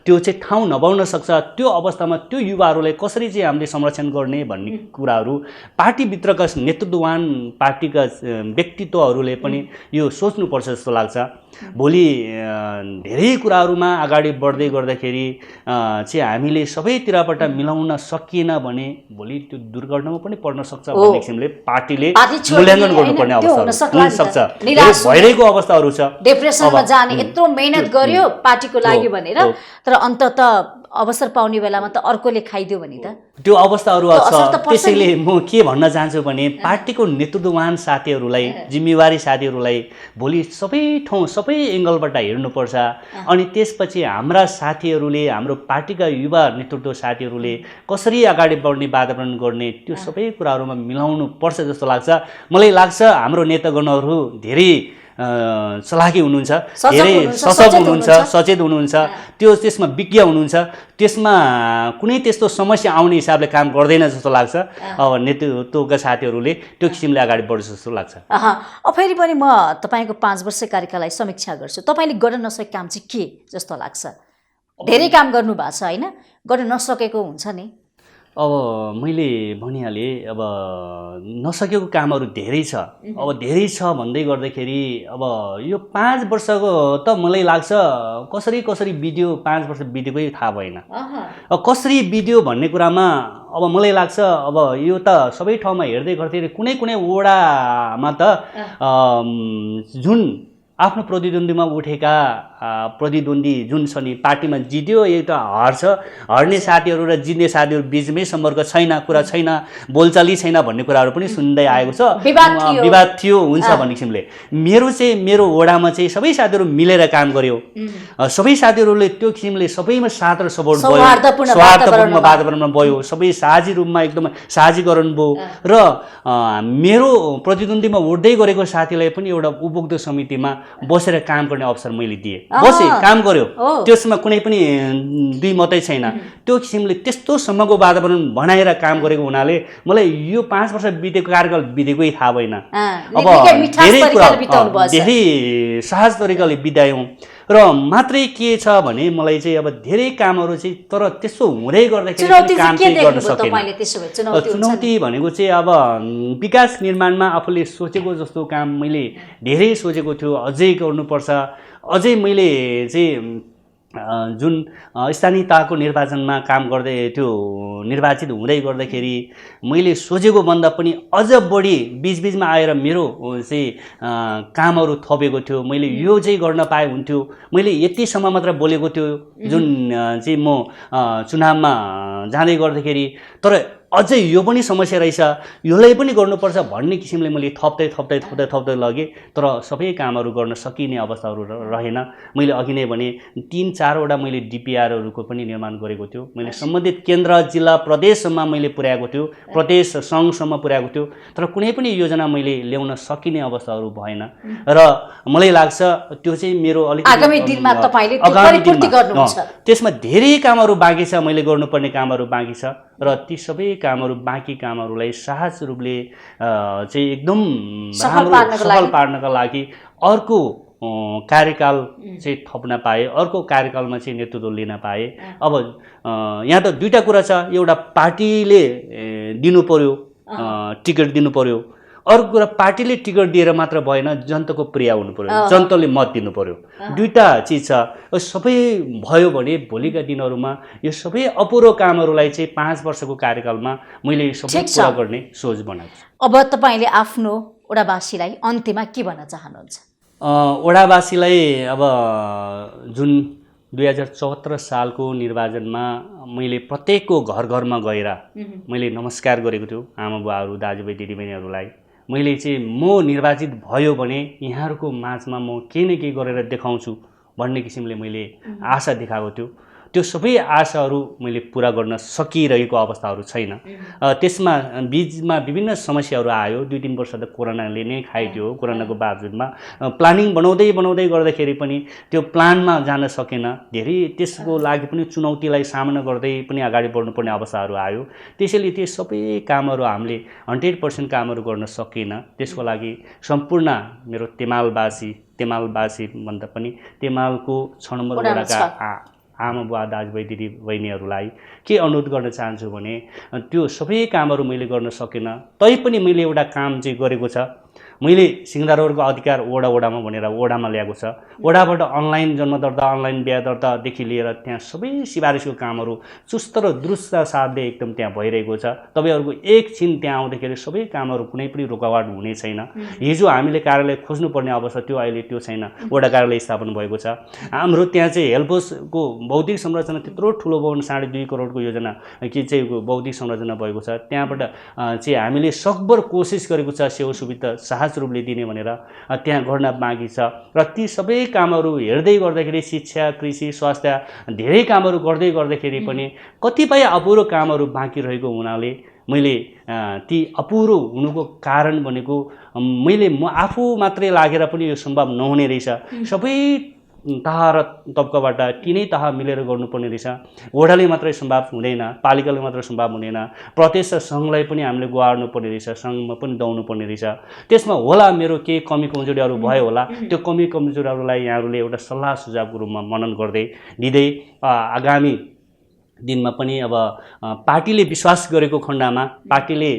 त्यो चाहिँ ठाउँ नपाउन सक्छ। त्यो अवस्थामा त्यो युवाहरूलाई कसरी चाहिँ हामीले संरक्षण संरक्षण गर्ने भन्ने कुराहरू पार्टीभित्रका नेतृत्ववान पार्टीका व्यक्तित्वहरूले पनि यो सोच्नुपर्छ जस्तो लाग्छ। भोलि धेरै कुराहरूमा अगाडि बढ्दै गर्दाखेरि चाहिँ हामीले सबैतिरबाट मिलाउन सकिएन भने भोलि त्यो दुर्घटनामा पनि पर्न सक्छ भन्ने किसिमले पार्टीले मूल्याङ्कन गर्नुपर्ने अवस्था हुन सक्छ। भइरहेको अवस्थाहरू छ, डिप्रेसनमा जाने यत्रो मेहनत गर्यो पार्टीको लागि भनेर, तर अन्तत अवसर पाउने बेलामा त अर्कोले खाइदियो भने त त्यो अवस्थाहरू छ। त्यसैले म के भन्न चाहन्छु भने पार्टीको नेतृत्ववान साथीहरूलाई, जिम्मेवारी साथीहरूलाई भोलि सबै ठाउँ सबै एङ्गलबाट हेर्नुपर्छ। अनि त्यसपछि हाम्रा साथीहरूले, हाम्रो पार्टीका युवा नेतृत्व साथीहरूले कसरी अगाडि बढ्ने वातावरण गर्ने त्यो सबै कुराहरूमा मिलाउनु पर्छ जस्तो लाग्छ। मलाई लाग्छ हाम्रो नेतागणहरू धेरै चलाकी हुनुहुन्छ, धेरै सचेत हुनुहुन्छ, सचेत हुनुहुन्छ, त्यसमा विज्ञ हुनुहुन्छ, त्यसमा कुनै त्यस्तो समस्या आउने हिसाबले काम गर्दैन जस्तो लाग्छ। अब नेतृत्वका साथीहरूले त्यो किसिमले अगाडि बढ्छ जस्तो लाग्छ। अब फेरि पनि म तपाईँको 5 वर्ष कार्यकाललाई समीक्षा गर्छु। तपाईँले गर्न नसकेको काम चाहिँ के जस्तो लाग्छ? धेरै काम गर्नुभएको छ होइन, गर्न नसकेको हुन्छ नि। अब मैले भनिहालेँ, अब नसकेको कामहरू धेरै छ। अब धेरै छ भन्दै गर्दाखेरि अब यो 5 वर्षको त मलाई लाग्छ कसरी बित्यो, 5 वर्ष बितेकै थाहा भएन। अब कसरी बित्यो भन्ने कुरामा अब मलाई लाग्छ अब यो त सबै ठाउँमा हेर्दै गर्दाखेरि कुनै वडामा त जुन आफ्नो प्रतिद्वन्द्वीमा उठेका प्रतिद्वन्दी जुन छ नि, पार्टीमा जित्यो एउटा हर्ने साथीहरू र जित्ने साथीहरू बिचमै सम्पर्क छैन, कुरा छैन, बोलचाली छैन भन्ने कुराहरू पनि सुन्दै आएको छ। विवाद थियो हुन्छ भन्ने किसिमले। मेरो वडामा चाहिँ सबै साथीहरू मिलेर काम गर्यो। सबै साथीहरूले त्यो किसिमले सबैमा साथ र सपोर्ट भयो, स्वार्थपूर्ण वातावरणमा भयो, सबै साझी रूपमा एकदम साझीकरण भयो। र मेरो प्रतिद्वन्द्वीमा उठ्दै गरेको साथीलाई पनि एउटा उपभोक्ता समितिमा बसेर काम गर्ने अवसर मैले दिएँ, बसे काम गर्यो। त्यसमा कुनै पनि दुई मतै छैन। त्यो किसिमले त्यस्तोसम्मको वातावरण बनाएर काम गरेको हुनाले मलाई यो 5 वर्ष बितेको कार्यकाल बितेकै थाहा भएन। अब धेरै सहज तरिकाले बितायौँ। र मात्रै के छ भने मलाई चाहिँ अब धेरै कामहरू चाहिँ, तर त्यसो हुँदै गर्दाखेरि काम चाहिँ गर्न सकेन। चुनौती भनेको चाहिँ अब विकास निर्माणमा आफूले सोचेको जस्तो काम मैले धेरै सोचेको थियो, अझै गर्नुपर्छ। अझै मैले चाहिँ जुन स्थानीय तहको निर्वाचनमा काम गर्दै त्यो निर्वाचित हुँदै गर्दाखेरि मैले सोचेको भन्दा पनि अझ बढी बिचबिचमा आएर मेरो चाहिँ कामहरू थपेको थियो। मैले यो चाहिँ गर्न पाए हुन्थ्यो, मैले यतिसम्म मात्र बोलेको थियो जुन चाहिँ म चुनावमा जाँदै गर्दाखेरि। तर अझै यो पनि समस्या रहेछ, यसलाई पनि गर्नुपर्छ भन्ने किसिमले मैले थप्दै लगेँ। तर सबै कामहरू गर्न सकिने अवस्थाहरू रहेन। मैले अघि नै भने 3-4 वटा मैले डिपिआरहरूको पनि निर्माण गरेको थियो। मैले सम्बन्धित केन्द्र, जिल्ला, प्रदेशसम्म मैले पुर्याएको थियो, प्रदेश सङ्घसम्म पुर्याएको थियो। तर कुनै पनि योजना मैले ल्याउन सकिने अवस्थाहरू भएन। र मलाई लाग्छ त्यो चाहिँ मेरो अलिकति आगामी दिनमा तपाईले परिपूर्ति गर्नुहुन्छ। त्यसमा धेरै कामहरू बाँकी छ, मैले गर्नुपर्ने कामहरू बाँकी छ। र ती सबै कामहरू, बाँकी कामहरूलाई सहज रूपले चाहिँ एकदम सफल पार्नका लागि अर्को कार्यकाल चाहिँ थप्न पाएँ, अर्को कार्यकालमा चाहिँ नेतृत्व लिन पाएँ। अब यहाँ त दुईवटा कुरा छ, एउटा पार्टीले दिनु पर्यो, टिकट दिनु पर्यो। अर्को कुरा पार्टीले टिकट दिएर मात्र भएन, जनताको प्रिय हुनु पर्यो, जनताले मत दिनु पर्यो। दुईटा चिज छ। सबै भयो भने भोलिका दिनहरूमा यो सबै अपुरो कामहरूलाई चाहिँ 5 वर्षको कार्यकालमा मैले सबै पुरा गर्ने सोच बनाएको छु। अब तपाईले आफ्नो वडावासीलाई अन्त्यमा के भन्न चाहनुहुन्छ? वडावासीलाई अब जुन 2074 सालको निर्वाचनमा मैले प्रत्येकको घरमा गएर मैले नमस्कार गरेको थियो आमा बुवाहरू, दाजुभाइ, दिदीबहिनीहरूलाई। मैले चाहिँ म निर्वाचित भयो भने यहाँहरूको माझमा म केही न केही गरेर देखाउँछु भन्ने किसिमले मैले आशा देखाएको थियो। त्यो सबै आशाहरू मैले पुरा गर्न सकिरहेको अवस्थाहरू छैन। त्यसमा बीचमा विभिन्न समस्याहरू आयो। 2-3 वर्ष त कोरोनाले नै खाइदियो। कोरोनाको बावजुदमा प्लानिङ बनाउँदै गर्दाखेरि पनि त्यो प्लानमा जान सकेन। धेरै त्यसको लागि पनि चुनौतीलाई सामना गर्दै पनि अगाडि बढ्नुपर्ने अवस्थाहरू आयो। त्यसैले त्यो सबै कामहरू हामीले 100% कामहरू गर्न सकेन। त्यसको लागि सम्पूर्ण मेरो तेमालवासी भन्दा पनि तेमालको 6 नम्बर वडाका आमा बुवा दाजुभाइ दिदी बहिनीहरूलाई के अनुरोध गर्न चाहन्छु भने त्यो सबै कामहरू मैले गर्न सकिनँ, तैपनि मैले एउटा काम चाहिँ गरेको छ। मैले सिंहदरबारको अधिकार वडामा भनेर वडामा ल्याएको छ। वडाबाट अनलाइन जन्म दर्ता, अनलाइन बिहा दर्तादेखि लिएर त्यहाँ सबै सिफारिसको कामहरू चुस्त र दुरुस्त साथले एकदम त्यहाँ भइरहेको छ। तपाईँहरूको एकछिन त्यहाँ आउँदाखेरि सबै कामहरू कुनै पनि रोकावट हुने छैन। हिजो हामीले कार्यालय खोज्नुपर्ने अवस्था त्यो अहिले त्यो छैन, वडा कार्यालय स्थापना भएको छ। हाम्रो त्यहाँ चाहिँ हेल्पहाउसको भौतिक संरचना त्यत्रो ठुलो भवन 2.5 करोडको योजना कि चाहिँ भौतिक संरचना भएको छ। त्यहाँबाट चाहिँ हामीले सकभर कोसिस गरेको छ सेवा सुविधा सहज रूपले दिने भनेर, त्यहाँ गर्न बाँकी छ। र ती सबै कामहरू हेर्दै गर्दाखेरि शिक्षा, कृषि, स्वास्थ्य धेरै कामहरू गर्दाखेरि पनि कतिपय अपुरो कामहरू बाँकी रहेको हुनाले मैले ती अपुरो हुनुको कारण भनेको म आफू मात्रै लागेर पनि यो सम्भव नहुने रहेछ। सबै तह र तब्काबाट तिनै तह मिलेर गर्नुपर्ने रहेछ। वडाले मात्रै सम्भव हुँदैन, पालिकाले मात्रै सम्भव हुँदैन, प्रदेश र सङ्घलाई पनि हामीले गुहार्नुपर्ने रहेछ, सङ्घमा पनि दौड्नु पर्ने रहेछ। त्यसमा होला मेरो केही कमी कमजोरीहरू भयो होला, त्यो कमी कमजोरीहरूलाई यहाँहरूले एउटा सल्लाह सुझावको रूपमा मनन गर्दै दिँदै आगामी दिनमा पनि अब पार्टीले विश्वास गरेको खण्डमा, पार्टीले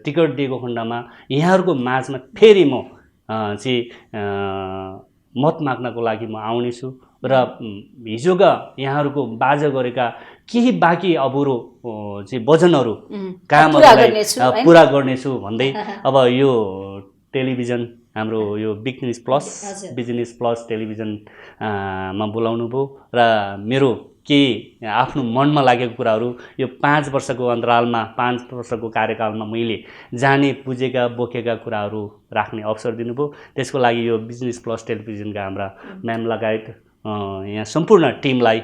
टिकट दिएको खण्डमा यहाँहरूको माझमा फेरि म चाहिँ मत माग्नको लागि म आउनेछु र हिजोका यहाँहरूको बाजा गरेका केही बाँकी अबुरो चाहिँ वचनहरू कामहरूलाई पुरा गर्नेछु भन्दै अब यो टेलिभिजन हाम्रो यो बिजनेस प्लस टेलिभिजनमा बोलाउनु भयो र मेरो के आफ्नो मनमा लागेको कुराहरू यो 5 वर्षको अन्तरालमा 5 वर्षको कार्यकालमा मैले जाने बुझेका बोकेका कुराहरू राख्ने अवसर दिनुभयो। त्यसको लागि यो बिजनेस प्लस टेलिभिजनका हाम्रा म्याम लगायत यहाँ सम्पूर्ण टिमलाई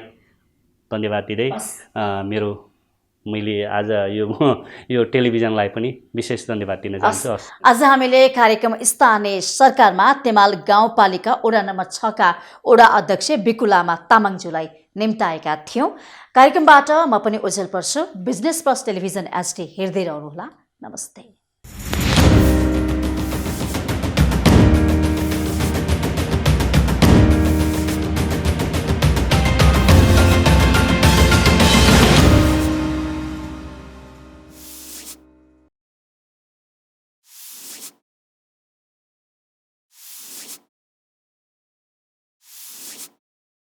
धन्यवाद दिँदै मैले आज यो टेलिभिजनलाई पनि विशेष धन्यवाद दिन चाहन्छु। आज हामीले कार्यक्रम स्थानीय सरकारमा तेमाल गाउँपालिका वडा नम्बर 6 का वडा अध्यक्ष बिकुलामा तामाङज्यूलाई निम्ताएका थियौं। कार्यक्रमबाट म पनि ओझेल पर्छु। बिजनेस प्लस टेलिभिजन एचडी हेर्दै रहनुहोला। नमस्ते।